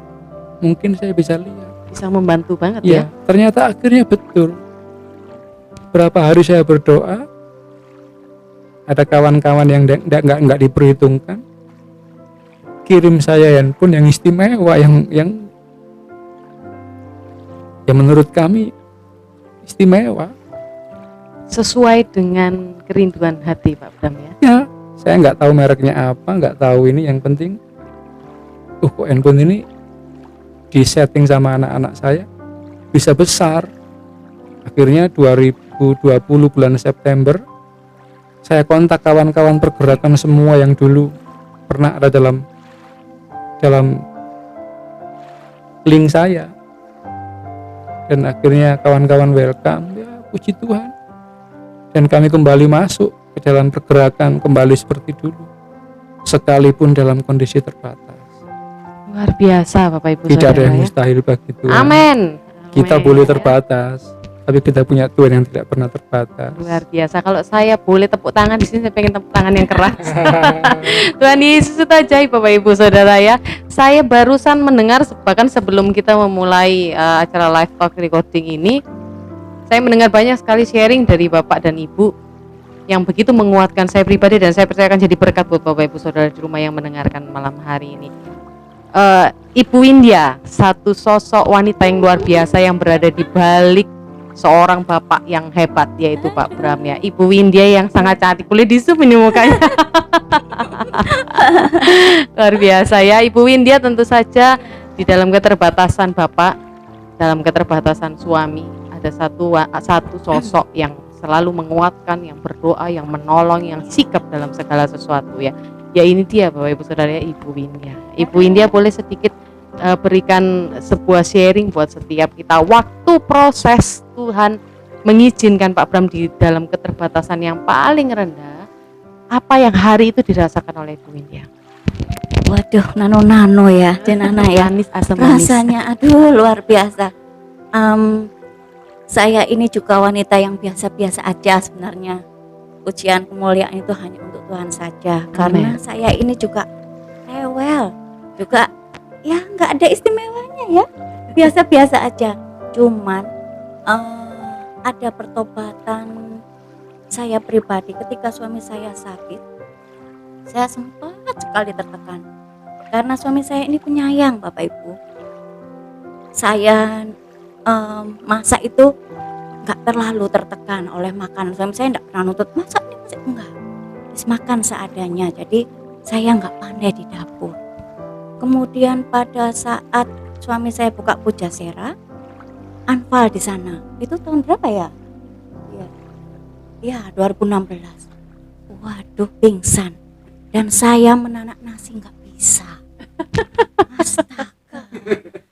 mungkin saya bisa lihat. Bisa membantu banget Ya, ya. ternyata akhirnya betul. Berapa hari saya berdoa, ada kawan-kawan yang nggak diperhitungkan, kirim saya handphone yang istimewa, yang menurut kami istimewa. Sesuai dengan kerinduan hati Pak Bram ya. Ya, saya nggak tahu mereknya apa, nggak tahu ini, yang penting, kok handphone ini di setting sama anak-anak saya bisa besar. Akhirnya 2020 bulan September, saya kontak kawan-kawan pergerakan semua yang dulu pernah ada dalam link saya, dan akhirnya kawan-kawan welcome, ya puji Tuhan, dan kami kembali masuk ke dalam pergerakan kembali seperti dulu, sekalipun dalam kondisi terbatas. Luar biasa Bapak Ibu Tidak ada Saudara yang ya. mustahil bagi Tuhan. Amin. Kita Amin. boleh terbatas, tapi kita punya Tuhan yang tidak pernah terbatas. Luar biasa. Kalau saya boleh tepuk tangan di sini, saya pengen tepuk tangan yang keras. Tuhan Yesus itu ajaib Bapak Ibu Saudara ya. Saya barusan mendengar, bahkan sebelum kita memulai acara live talk recording ini, saya mendengar banyak sekali sharing dari Bapak dan Ibu yang begitu menguatkan saya pribadi, dan saya percaya akan jadi berkat buat Bapak Ibu Saudara di rumah yang mendengarkan malam hari ini. Ibu Windia, satu sosok wanita yang luar biasa yang berada di balik seorang bapak yang hebat, yaitu Pak Bram ya. Ibu Windia yang sangat cantik, boleh di zoom ini mukanya. Luar biasa ya. Ibu Windia tentu saja di dalam keterbatasan bapak, dalam keterbatasan suami, ada satu sosok yang selalu menguatkan, yang berdoa, yang menolong, yang sikap dalam segala sesuatu ya. Ya ini dia Bapak Ibu Saudara ya, Ibu Windia. Ibu Windia boleh sedikit berikan sebuah sharing buat setiap kita waktu proses Tuhan mengizinkan Pak Bram di dalam keterbatasan yang paling rendah, apa yang hari itu dirasakan oleh Ibu Windia? Waduh, nano-nano ya, jenana ya. Manis, asam manis. Rasanya aduh luar biasa. Saya ini juga wanita yang biasa-biasa aja sebenarnya. Pujian kemuliaan itu hanya untuk Tuhan saja. Karena saya ini juga rewel, juga ya nggak ada istimewanya ya, biasa-biasa aja. Cuman ada pertobatan saya pribadi ketika suami saya sakit. Saya sempat sekali tertekan karena suami saya ini penyayang Bapak Ibu. Saya masak itu nggak terlalu tertekan oleh makanan. Suami saya nggak pernah nuntut masak enggak, makan seadanya. Jadi saya nggak pandai di dapur. Kemudian pada saat suami saya buka pujasera, anfal di sana. Itu tahun berapa ya? Iya, 2016. Waduh, pingsan. Dan saya menanak nasi nggak bisa. Astaga,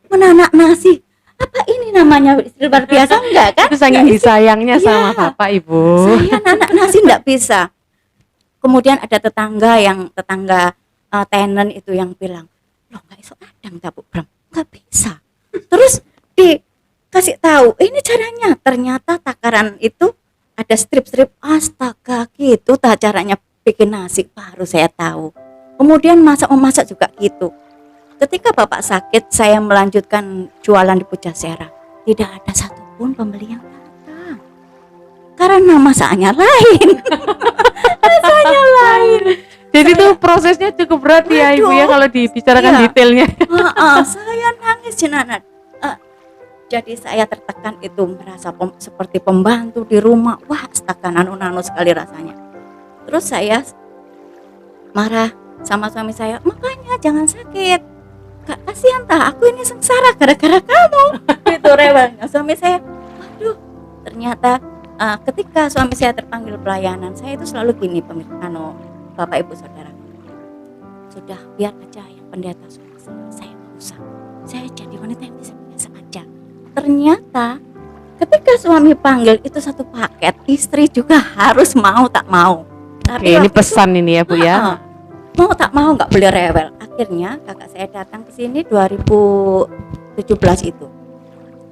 menanak nasi. Apa ini namanya luar biasa enggak kan? Itu saking disayangnya Iya. sama Bapak Ibu. Saya nanak nasi enggak bisa. Kemudian ada tetangga tenant itu yang bilang, loh nggak iso kadang tak Bram, nggak bisa. Terus dikasih tahu ini caranya. Ternyata takaran itu ada strip-strip, astaga gitu tak caranya bikin nasi, baru saya tahu. Kemudian memasak juga gitu. Ketika bapak sakit, saya melanjutkan jualan di Pujasera. Tidak ada satupun pembeli yang datang. Karena masaknya lain. Masaknya lain. Jadi tuh prosesnya cukup berat ya Ibu ya kalau dibicarakan Iya. detailnya. Saya nangis jenengan. Jadi saya tertekan itu, merasa seperti pembantu di rumah. Wah, astaga, nano sekali rasanya. Terus saya marah sama suami saya, makanya jangan sakit. Gak kasihan tah, aku ini sengsara gara-gara kamu. Itu rewelnya suami saya. Waduh, ternyata ketika suami saya terpanggil pelayanan, saya itu selalu gini, Bapak Ibu Saudara. Sudah, biar aja yang pendeta suami saya nggak usah. Saya jadi wanita yang biasa aja. Ternyata ketika suami panggil itu satu paket, istri juga harus mau tak mau. Oke, ini pesan ini ya Bu ya. Mau tak mau nggak boleh rewel. Akhirnya kakak saya datang ke sini 2017 itu.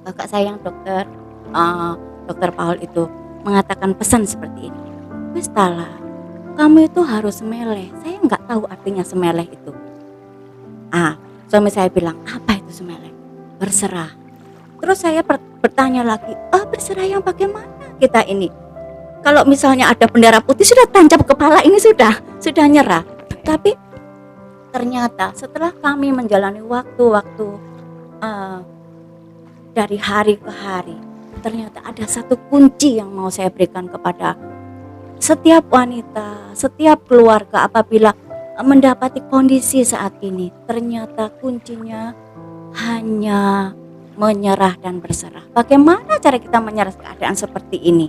Kakak saya yang dokter Paul itu mengatakan pesan seperti ini. Wes Tala, kamu itu harus semeleh. Saya nggak tahu artinya semeleh itu. Suami saya bilang, apa itu semeleh? Berserah. Terus saya bertanya lagi, berserah yang bagaimana kita ini? Kalau misalnya ada bendera putih sudah tancap kepala ini sudah nyerah. Tapi ternyata setelah kami menjalani waktu-waktu dari hari ke hari, ternyata ada satu kunci yang mau saya berikan kepada setiap wanita, setiap keluarga apabila mendapati kondisi saat ini. Ternyata kuncinya hanya menyerah dan berserah. Bagaimana cara kita menyerah keadaan seperti ini?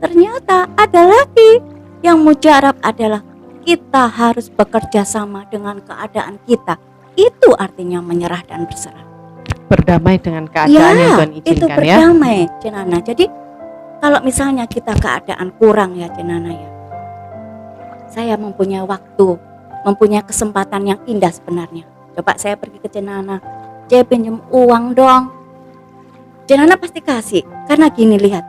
Ternyata ada lagi yang mujarab adalah kita harus bekerja sama dengan keadaan kita. Itu artinya menyerah dan berserah. Berdamai dengan keadaan yang Tuhan Itu izinkan ya. berdamai, Cenana. Jadi kalau misalnya kita keadaan kurang ya Cenana ya, saya mempunyai waktu, mempunyai kesempatan yang indah sebenarnya. Coba saya pergi ke Cenana, saya pinjam uang dong. Cenana pasti kasih, karena gini lihat,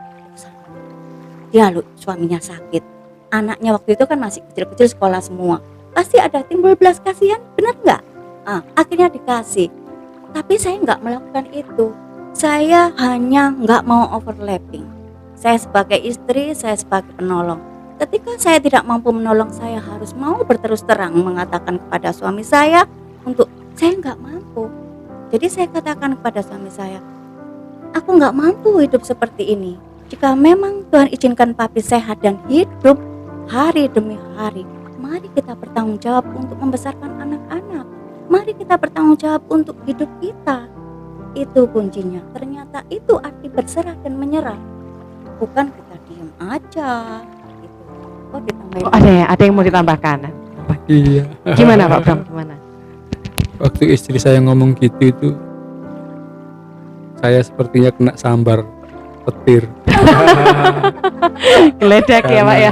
dia suaminya sakit, anaknya waktu itu kan masih kecil-kecil sekolah semua, pasti ada timbul belas kasihan, benar nggak? Akhirnya dikasih, tapi saya nggak melakukan itu. Saya hanya nggak mau overlapping. Saya sebagai istri, saya sebagai penolong. Ketika saya tidak mampu menolong, saya harus mau berterus terang mengatakan kepada suami saya untuk saya nggak mampu. Jadi saya katakan kepada suami saya, aku nggak mampu hidup seperti ini. Jika memang Tuhan izinkan papi sehat dan hidup hari demi hari, mari kita bertanggung jawab untuk membesarkan anak-anak. Mari kita bertanggung jawab untuk hidup kita. Itu kuncinya. Ternyata itu arti berserah dan menyerah. Bukan kita diam aja. Gitu. Ada yang mau ditambahkan? Iya. Gimana Pak Bram? Gimana? Waktu istri saya ngomong gitu itu, saya sepertinya kena sambar petir. Geledak ya Pak ya.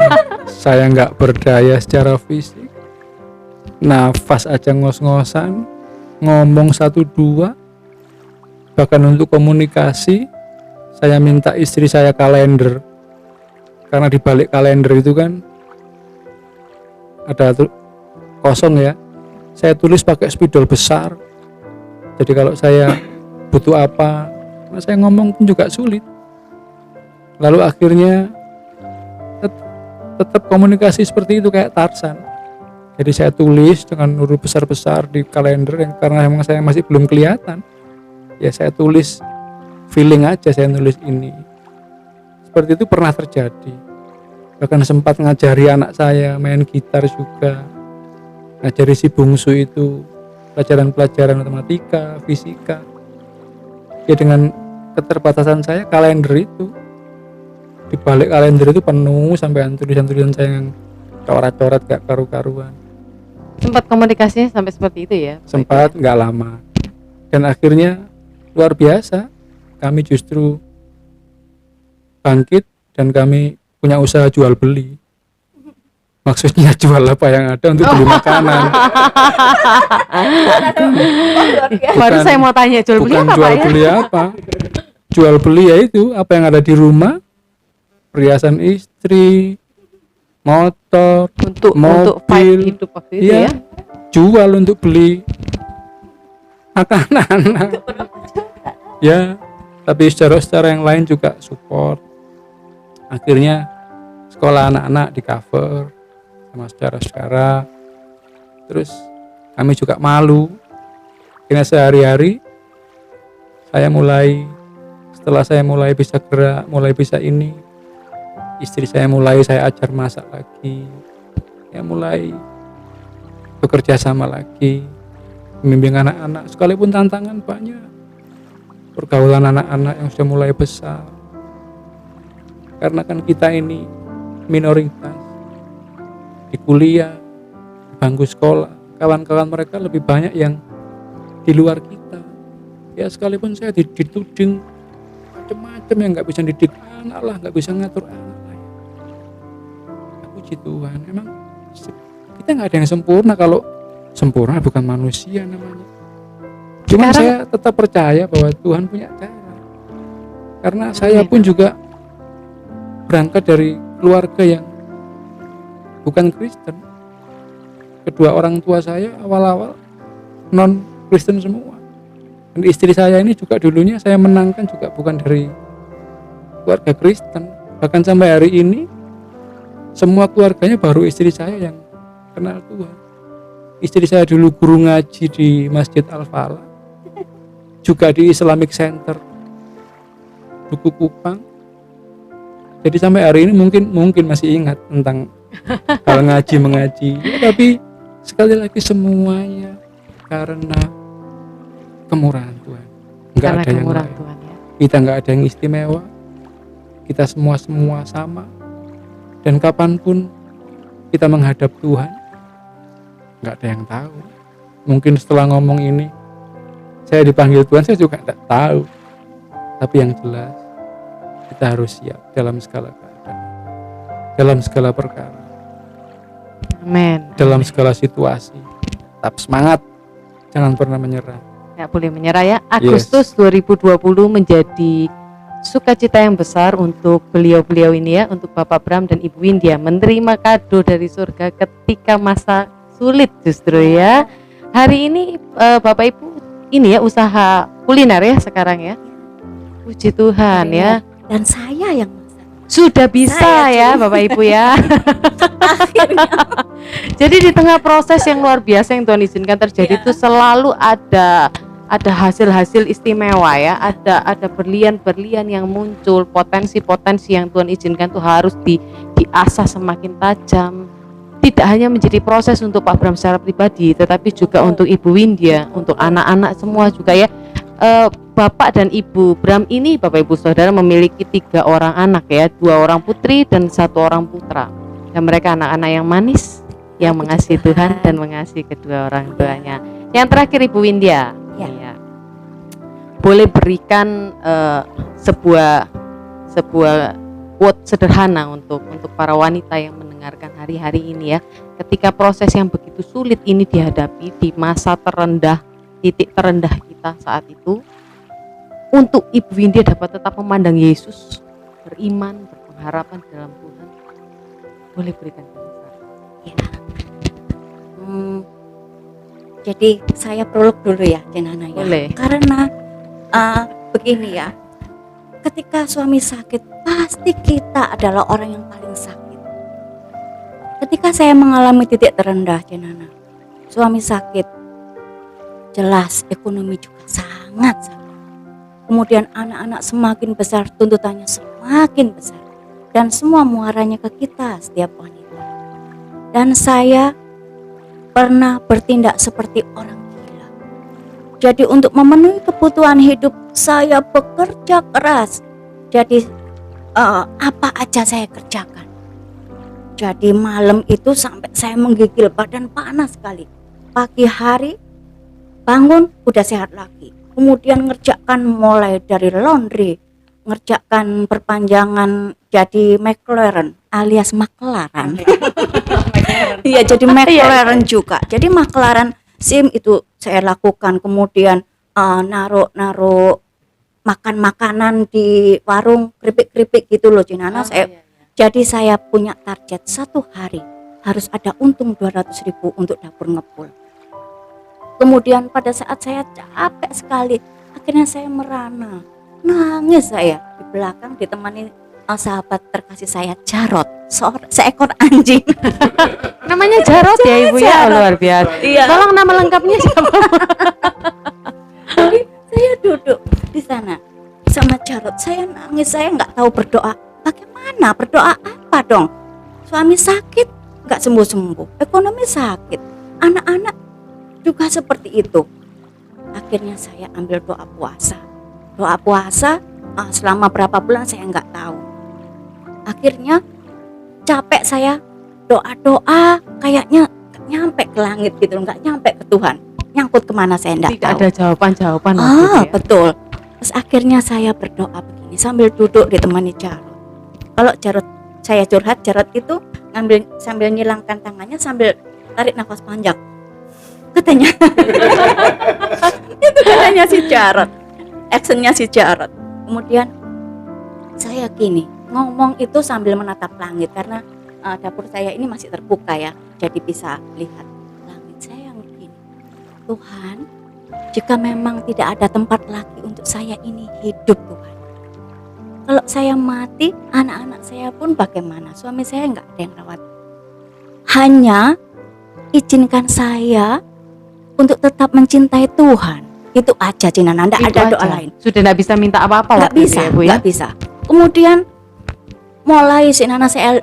Saya nggak berdaya secara fisik, nafas aja ngos-ngosan, ngomong 1-2, bahkan untuk komunikasi saya minta istri saya kalender, karena di balik kalender itu kan ada kosong ya, saya tulis pakai spidol besar. Jadi kalau saya butuh apa, saya ngomong pun juga sulit. Lalu akhirnya tetap komunikasi seperti itu kayak Tarsan. Jadi saya tulis dengan huruf besar-besar di kalender yang karena memang saya masih belum kelihatan. Ya saya tulis feeling aja, saya nulis ini. Seperti itu pernah terjadi. Bahkan sempat ngajari anak saya main gitar juga. Ngajari si bungsu itu pelajaran-pelajaran matematika, fisika. Ya dengan keterbatasan saya, kalender itu, di balik kalender itu penuh sampai tulisan-tulisan saya yang coret-coret gak karu-karuan. Sempat komunikasinya sampai seperti itu ya? Sempat, nggak lama. Dan akhirnya luar biasa, kami justru bangkit dan kami punya usaha jual beli. Maksudnya jual apa yang ada untuk beli makanan. Baru saya mau tanya jual beli Bukan apa jual Pak ya? beli apa, jual beli, yaitu apa yang ada di rumah, perhiasan istri, motor, Untuk mobil, fight hidup waktu itu iya, ya. jual untuk beli makanan. Ya, tapi secara yang lain juga support. Akhirnya sekolah anak-anak di cover sama saudara-saudara. Terus kami juga malu. Karena sehari-hari setelah saya mulai bisa gerak, mulai bisa ini, istri saya ajar masak lagi, ya mulai bekerja sama lagi, membimbing anak-anak, sekalipun tantangan banyak, pergaulan anak-anak yang sudah mulai besar, karena kan kita ini minoritas, di kuliah, di bangku sekolah, kawan-kawan mereka lebih banyak yang di luar kita. Ya sekalipun saya dituding macam-macam yang nggak bisa didik anak lah, nggak bisa ngatur anak lah. Puji Tuhan, emang kita nggak ada yang sempurna. Kalau sempurna bukan manusia namanya. Cuman saya tetap percaya bahwa Tuhan punya cara. Karena saya pun juga berangkat dari keluarga yang bukan Kristen. Kedua orang tua saya awal-awal non Kristen semua. Dan istri saya ini juga dulunya saya menangkan juga bukan dari keluarga Kristen. Bahkan sampai hari ini semua keluarganya baru istri saya yang kenal Tuhan. Istri saya dulu guru ngaji di Masjid Al-Falah, juga di Islamic Center Duku Kupang. Jadi sampai hari ini mungkin masih ingat tentang hal mengaji. Ya, tapi sekali lagi semuanya karena kemurahan Tuhan. Enggak ada yang lain. Tuhan, ya. Kita enggak ada yang istimewa. Kita semua sama. Dan kapanpun kita menghadap Tuhan, enggak ada yang tahu. Mungkin setelah ngomong ini, saya dipanggil Tuhan, saya juga enggak tahu. Tapi yang jelas, kita harus siap dalam segala keadaan, dalam segala perkara, Amin. dalam segala situasi. Tetap semangat, jangan pernah menyerah. Nggak boleh menyerah ya. Agustus 2020 menjadi sukacita yang besar untuk beliau-beliau ini ya, untuk Bapak Bram dan Ibu Windia, menerima kado dari surga ketika masa sulit justru ya. Hari ini Bapak Ibu ini ya usaha kuliner ya sekarang ya. Puji Tuhan ya. Dan saya yang masak. Sudah bisa ya Bapak Ibu ya. Jadi di tengah proses yang luar biasa yang Tuhan izinkan terjadi itu selalu ada hasil-hasil istimewa ya, ada berlian-berlian yang muncul, potensi-potensi yang Tuhan izinkan tuh harus diasah semakin tajam. Tidak hanya menjadi proses untuk Pak Bram secara pribadi, tetapi juga untuk Ibu Windia, untuk anak-anak semua juga ya. Bapak dan Ibu Bram ini, Bapak Ibu Saudara, memiliki 3 orang anak ya, 2 orang putri dan 1 orang putra. Dan mereka anak-anak yang manis, yang mengasihi Tuhan dan mengasihi kedua orang tuanya. Yang terakhir Ibu Windia, ya. Boleh berikan sebuah quote sederhana untuk para wanita yang mendengarkan hari-hari ini ya, ketika proses yang begitu sulit ini dihadapi di masa terendah, titik terendah kita saat itu, untuk Ibu Windia dapat tetap memandang Yesus, beriman, berpengharapan dalam Tuhan. Boleh berikan saran? Ya. Jadi saya prolog dulu ya, Jenana ya. Boleh. Karena begini ya, ketika suami sakit pasti kita adalah orang yang paling sakit. Ketika saya mengalami titik terendah, Jenana, suami sakit, jelas ekonomi juga sangat. Kemudian anak-anak semakin besar, tuntutannya semakin besar, dan semua muaranya ke kita setiap wanita. Dan saya pernah bertindak seperti orang gila. Jadi untuk memenuhi kebutuhan hidup saya bekerja keras. Jadi apa aja saya kerjakan. Jadi malam itu sampai saya menggigil, badan panas sekali. Pagi hari bangun udah sehat lagi. Kemudian ngerjakan mulai dari laundry, ngerjakan perpanjangan jadi McLaren alias maklaran. Iya, jadi McLaren juga. Jadi maklaran SIM itu saya lakukan. Kemudian naruh makan makanan di warung keripik-keripik gitu loh Cinana. Jadi saya punya target satu hari harus ada untung 200.000 untuk dapur ngepul. Kemudian pada saat saya capek sekali, akhirnya saya merana, nangis saya di belakang ditemani sahabat terkasih saya Jarot, seekor anjing. Namanya Jarot ya Ibu ya, Jarot. luar biasa. Iya. Tolong nama lengkapnya siapa? Jadi saya duduk di sana sama Jarot, saya nangis, saya nggak tahu berdoa. Bagaimana berdoa apa dong? Suami sakit nggak sembuh-sembuh, ekonomi sakit, anak-anak juga seperti itu. Akhirnya saya ambil doa puasa selama berapa bulan saya nggak tahu. Akhirnya capek saya doa kayaknya nggak nyampe ke langit gitu, nggak nyampe ke Tuhan, nyangkut kemana saya nggak Tidak tahu. ada jawaban-jawaban waktu itu ya. Betul. Terus akhirnya saya berdoa begini sambil duduk ditemani Jarot. Kalau saya curhat, Jarot itu sambil nyilangkan tangannya sambil tarik nafas panjang. Katanya. Itu katanya si Jarot. Actionnya si Jarot. Kemudian saya gini, ngomong itu sambil menatap langit karena dapur saya ini masih terbuka ya. Jadi bisa lihat langit. Saya yang begini. Tuhan, jika memang tidak ada tempat lagi untuk saya ini hidup Tuhan. Kalau saya mati, anak-anak saya pun bagaimana? Suami saya nggak ada yang rawat. Hanya izinkan saya untuk tetap mencintai Tuhan. Itu aja Cinana, nggak ada doa lain. Sudah tidak bisa minta apa-apa Nggak waktu itu bisa, ya Bu ya. nggak bisa. Kemudian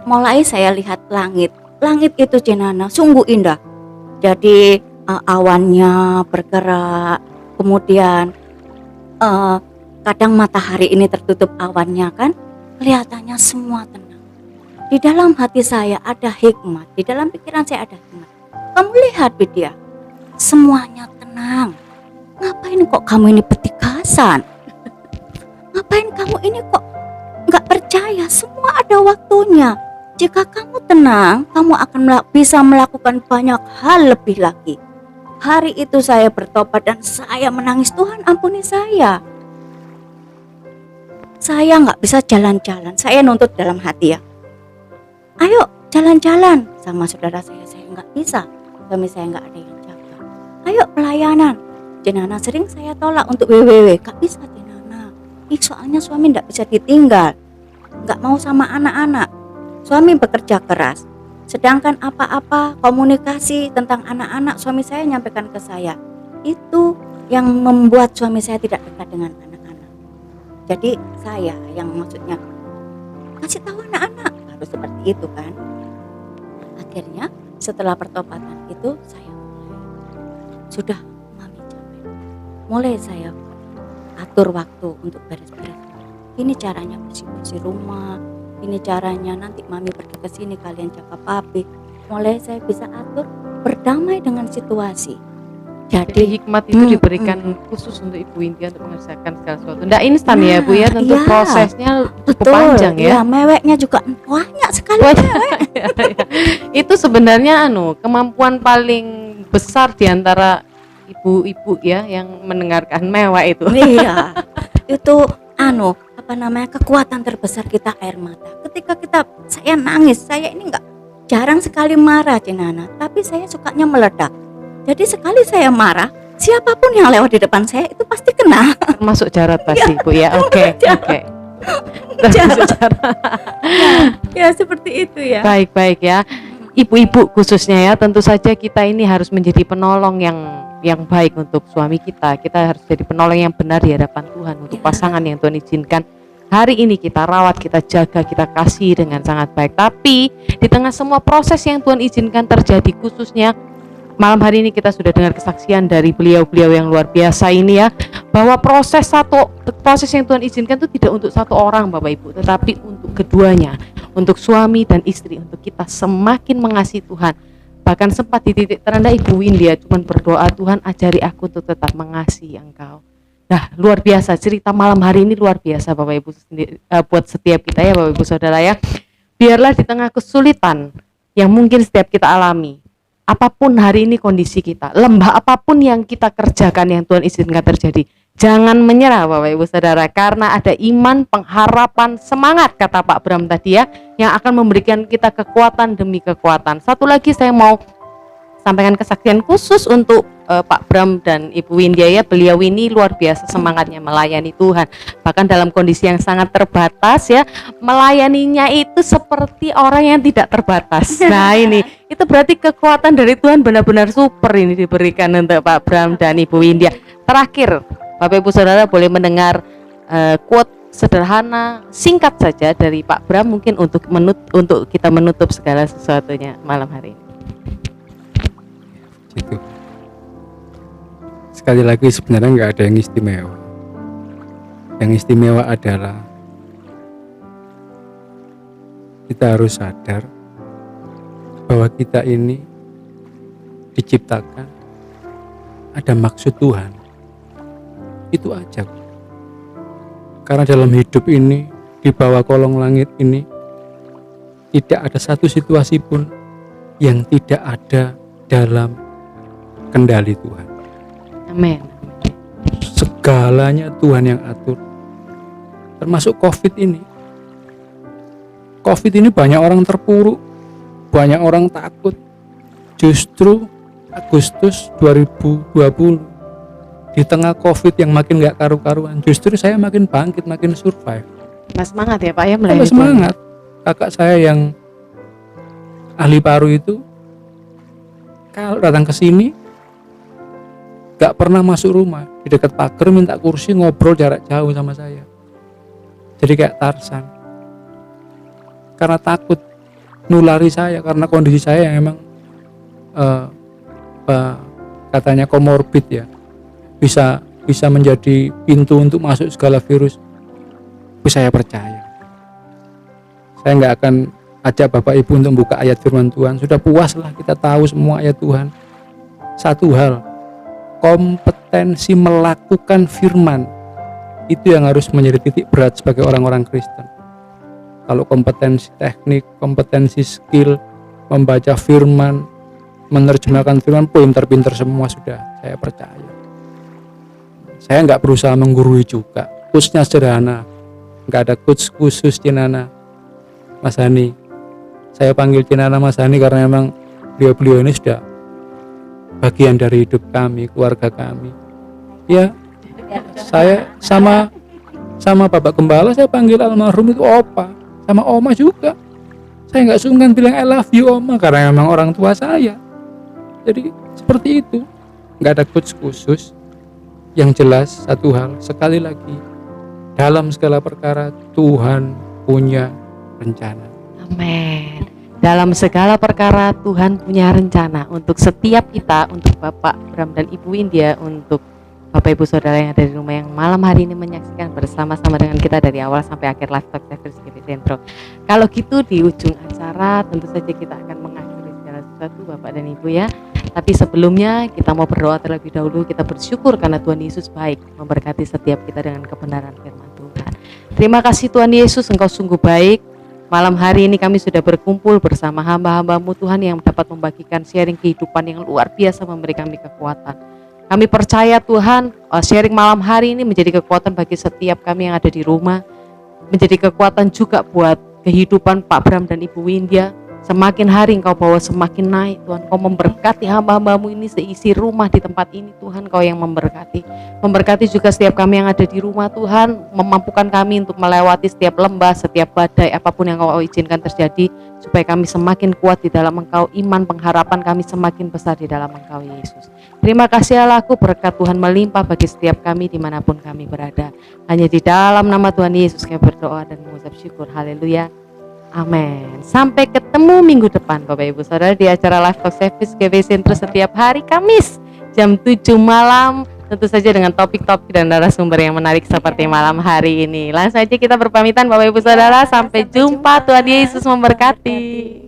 mulai saya lihat langit. Langit itu Cinana sungguh indah. Jadi awannya bergerak, kemudian kadang matahari ini tertutup awannya kan, kelihatannya semua tenang. Di dalam hati saya ada hikmat, di dalam pikiran saya ada hikmat. Kamu lihat Widya, semuanya tenang. Ngapain kok kamu ini petikasan? Ngapain kamu ini kok nggak percaya? Semua ada waktunya. Jika kamu tenang, kamu akan bisa melakukan banyak hal lebih lagi. Hari itu saya bertobat dan saya menangis, Tuhan ampuni saya. Saya nggak bisa jalan-jalan, saya nuntut dalam hati ya. Ayo jalan-jalan sama saudara saya nggak bisa. Suami saya nggak ada yang jaga. Ayo pelayanan. Cinana sering saya tolak untuk WWW, nggak bisa Cinana. Soalnya suami nggak bisa ditinggal, nggak mau sama anak-anak. Suami bekerja keras. Sedangkan apa-apa komunikasi tentang anak-anak suami saya nyampaikan ke saya. Itu yang membuat suami saya tidak dekat dengan anak-anak. Jadi saya yang maksudnya kasih tahu anak-anak harus seperti itu kan. Akhirnya setelah pertobatan itu saya sudah mami capek. Mulai saya atur waktu untuk beres-beres. Ini caranya bersih-bersih rumah. Ini caranya nanti mami pergi ke sini kalian jaga papi. Mulai saya bisa atur berdamai dengan situasi. Jadi hikmat itu diberikan khusus untuk Ibu Windy untuk mengerjakan segala sesuatu. Nggak instan ya Bu ya, tentu iya, prosesnya cukup betul, panjang ya. Ya, meweknya juga banyak sekali. Mewek. Itu sebenarnya kemampuan paling besar di antara ibu-ibu ya yang mendengarkan mewek itu. Iya. Itu kekuatan terbesar kita air mata. Ketika saya nangis, saya ini jarang sekali marah Cinana, tapi saya sukanya meledak. Jadi sekali saya marah, siapapun yang lewat di depan saya itu pasti kena. Termasuk Jarot pasti Bu ya. Oke. Termasuk Jarot. Ya seperti itu ya. Baik ya. Ibu-ibu khususnya ya, tentu saja kita ini harus menjadi penolong yang baik untuk suami kita. Kita harus jadi penolong yang benar di hadapan Tuhan untuk pasangan yang Tuhan izinkan. Hari ini kita rawat, kita jaga, kita kasih dengan sangat baik. Tapi di tengah semua proses yang Tuhan izinkan terjadi, khususnya malam hari ini kita sudah dengar kesaksian dari beliau-beliau yang luar biasa ini ya, bahwa proses yang Tuhan izinkan itu tidak untuk satu orang Bapak Ibu, tetapi untuk keduanya, untuk suami dan istri, untuk kita semakin mengasihi Tuhan. Bahkan sempat di titik terendah Ibu Windy cuma berdoa, Tuhan ajari aku untuk tetap mengasihi Engkau. Nah luar biasa, cerita malam hari ini luar biasa Bapak Ibu buat setiap kita ya Bapak Ibu Saudara ya. Biarlah di tengah kesulitan yang mungkin setiap kita alami, apapun hari ini kondisi kita, lembah apapun yang kita kerjakan yang Tuhan izinkan terjadi, Jangan menyerah Bapak Ibu Saudara, karena ada iman, pengharapan, semangat kata Pak Bram tadi ya, yang akan memberikan kita kekuatan demi kekuatan. Satu lagi saya mau sampaikan kesaksian khusus untuk Pak Bram dan Ibu Windia ya. Beliau ini luar biasa semangatnya melayani Tuhan, bahkan dalam kondisi yang sangat terbatas ya, melayaninya itu seperti orang yang tidak terbatas. Nah ini, itu berarti kekuatan dari Tuhan benar-benar super ini diberikan untuk Pak Bram dan Ibu Windia. Terakhir Bapak Ibu Saudara boleh mendengar quote sederhana singkat saja dari Pak Bram, mungkin untuk kita menutup segala sesuatunya malam hari ini. Gitu. Sekali lagi sebenarnya nggak ada yang istimewa. Yang istimewa adalah kita harus sadar bahwa kita ini diciptakan ada maksud Tuhan. Itu aja. Karena dalam hidup ini, di bawah kolong langit ini, tidak ada satu situasi pun yang tidak ada dalam kendali Tuhan. Amin. Segalanya Tuhan yang atur, termasuk COVID ini. COVID ini banyak orang terpuruk, banyak orang takut. Justru Agustus 2020, di tengah COVID yang makin gak karu-karuan, justru saya makin bangkit, makin survive. Mas semangat ya Pak ya, Tambah semangat. Kakak saya yang ahli paru itu, kalau datang ke sini gak pernah masuk rumah, di dekat pagar minta kursi ngobrol jarak jauh sama saya. Jadi kayak Tarsan. Karena takut nulari saya, karena kondisi saya yang emang katanya komorbid ya, bisa menjadi pintu untuk masuk segala virus. Tapi saya percaya, saya nggak akan ajak Bapak Ibu untuk buka ayat firman Tuhan. Sudah puaslah kita tahu semua ayat Tuhan. Satu hal, kompetensi melakukan firman itu yang harus menjadi titik berat sebagai orang-orang Kristen. Kalau kompetensi teknik, kompetensi skill, membaca firman, menerjemahkan firman, pinter-pinter semua sudah, saya percaya. Saya nggak berusaha menggurui juga, coachnya sederhana, nggak ada coach khusus Cinana, Mas Hani. Saya panggil Cinana Mas Hani karena memang beliau ini sudah bagian dari hidup kami, keluarga kami. Ya, saya sama Bapak Gembala saya panggil almarhum itu Opa, sama Oma juga. Saya nggak sungkan bilang I love you Oma karena memang orang tua saya. Jadi seperti itu, nggak ada coach khusus. Yang jelas satu hal, sekali lagi, dalam segala perkara Tuhan punya rencana. Amin. Dalam segala perkara Tuhan punya rencana untuk setiap kita, untuk Bapak Bram dan Ibu Windia, untuk Bapak Ibu Saudara yang ada di rumah yang malam hari ini menyaksikan bersama-sama dengan kita dari awal sampai akhir Live Talk Service GB Sentro. Kalau gitu di ujung acara tentu saja kita akan mengakhiri segala sesuatu Bapak dan Ibu ya. Tapi sebelumnya kita mau berdoa terlebih dahulu. Kita bersyukur karena Tuhan Yesus baik, memberkati setiap kita dengan kebenaran firman Tuhan. Terima kasih Tuhan Yesus, Engkau sungguh baik. Malam hari ini kami sudah berkumpul bersama hamba-hambamu Tuhan yang dapat membagikan sharing kehidupan yang luar biasa, memberi kami kekuatan. Kami percaya Tuhan, sharing malam hari ini menjadi kekuatan bagi setiap kami yang ada di rumah, menjadi kekuatan juga buat kehidupan Pak Bram dan Ibu Windia. Semakin hari Engkau bawa semakin naik Tuhan. Kau memberkati hamba-hambamu ini, seisi rumah di tempat ini Tuhan, Kau yang memberkati. Memberkati juga setiap kami yang ada di rumah Tuhan, memampukan kami untuk melewati setiap lembah, setiap badai, apapun yang Kau izinkan terjadi, supaya kami semakin kuat di dalam Engkau, iman pengharapan kami semakin besar di dalam Engkau Yesus. Terima kasih Allahku, berkat Tuhan melimpah bagi setiap kami dimanapun kami berada. Hanya di dalam nama Tuhan Yesus kami berdoa dan mengucap syukur. Haleluya. Amin. Sampai ketemu minggu depan Bapak Ibu Saudara di acara Live Talk Service GB Sentro setiap hari Kamis jam 7 malam. Tentu saja dengan topik-topik dan narasumber yang menarik seperti malam hari ini. Langsung saja kita berpamitan Bapak Ibu Saudara. Sampai jumpa. Tuhan Yesus memberkati.